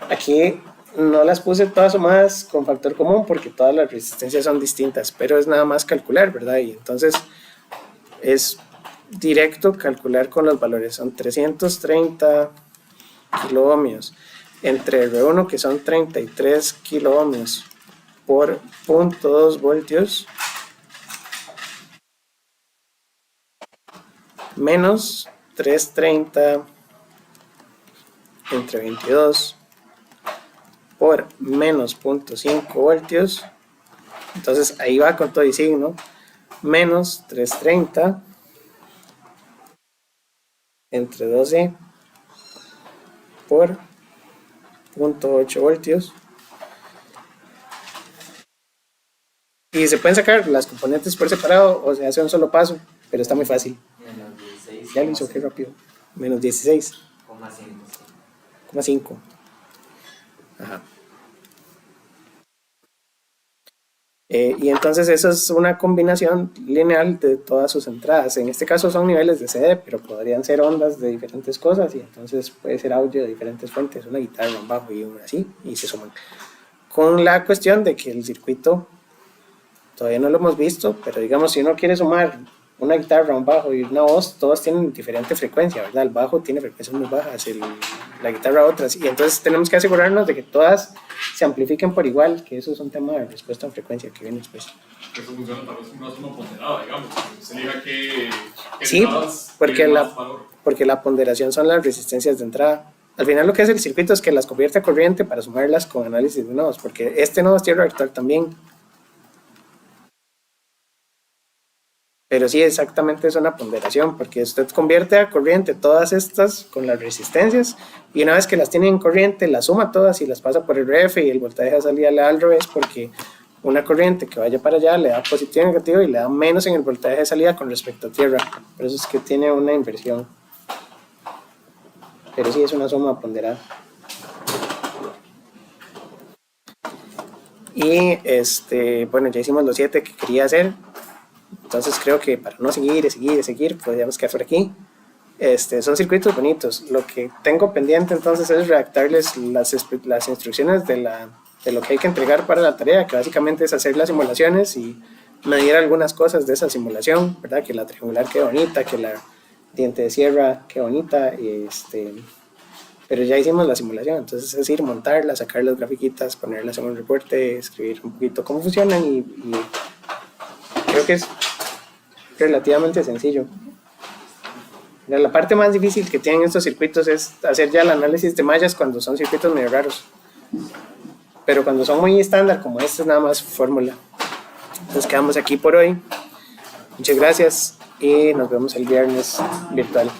Aquí no las puse todas sumadas con factor común porque todas las resistencias son distintas, pero es nada más calcular, ¿verdad? Y entonces es directo calcular con los valores. Son 330 kiloohmios entre R1, que son 33 kiloohmios por 0.2 voltios, menos 330 entre 22 por menos 0.5 voltios. Entonces ahí va con todo y signo, menos 330 entre 12 por 0.8 voltios. Y se pueden sacar las componentes por separado o se hace un solo paso, pero está muy fácil. Menos 16. Ya lo hizo, qué rápido. Menos 16,5. Ajá. Y entonces eso es una combinación lineal de todas sus entradas. En este caso son niveles de CD, pero podrían ser ondas de diferentes cosas y entonces puede ser audio de diferentes fuentes, una guitarra, un bajo y una así, y se suman. Con la cuestión de que el circuito todavía no lo hemos visto, pero digamos si uno quiere sumar una guitarra, un bajo y una voz, todos tienen diferente frecuencia, ¿verdad? El bajo tiene frecuencias muy bajas, la guitarra otras, y entonces tenemos que asegurarnos de que todas se amplifiquen por igual, que eso es un tema de respuesta en frecuencia que viene después. Eso funciona tal vez como una suma ponderada, digamos. Se diga que sí, entradas porque tienen más valor. porque la ponderación son las resistencias de entrada. Al final lo que hace el circuito es que las convierte a corriente para sumarlas con análisis de nodos, porque este nodo es tierra virtual también. Pero sí, exactamente es una ponderación, porque usted convierte a corriente todas estas con las resistencias y una vez que las tiene en corriente, las suma todas y las pasa por el RF y el voltaje de salida le da al revés, porque una corriente que vaya para allá le da positivo y negativo y le da menos en el voltaje de salida con respecto a tierra. Por eso es que tiene una inversión. Pero sí es una suma ponderada. Y bueno, ya hicimos los 7 que quería hacer. Entonces creo que para no seguir, podríamos quedar por aquí. Son circuitos bonitos. Lo que tengo pendiente entonces es redactarles las instrucciones de lo que hay que entregar para la tarea, que básicamente es hacer las simulaciones y medir algunas cosas de esa simulación, ¿verdad? Que la triangular quede bonita, que la diente de sierra quede bonita, pero ya hicimos la simulación, entonces es ir, montarla, sacar las grafiquitas, ponerlas en un reporte, escribir un poquito cómo funcionan y creo que es relativamente sencillo. La parte más difícil que tienen estos circuitos es hacer ya el análisis de mallas cuando son circuitos medio raros. Pero cuando son muy estándar, como este, es nada más fórmula. Entonces quedamos aquí por hoy. Muchas gracias y nos vemos el viernes virtual.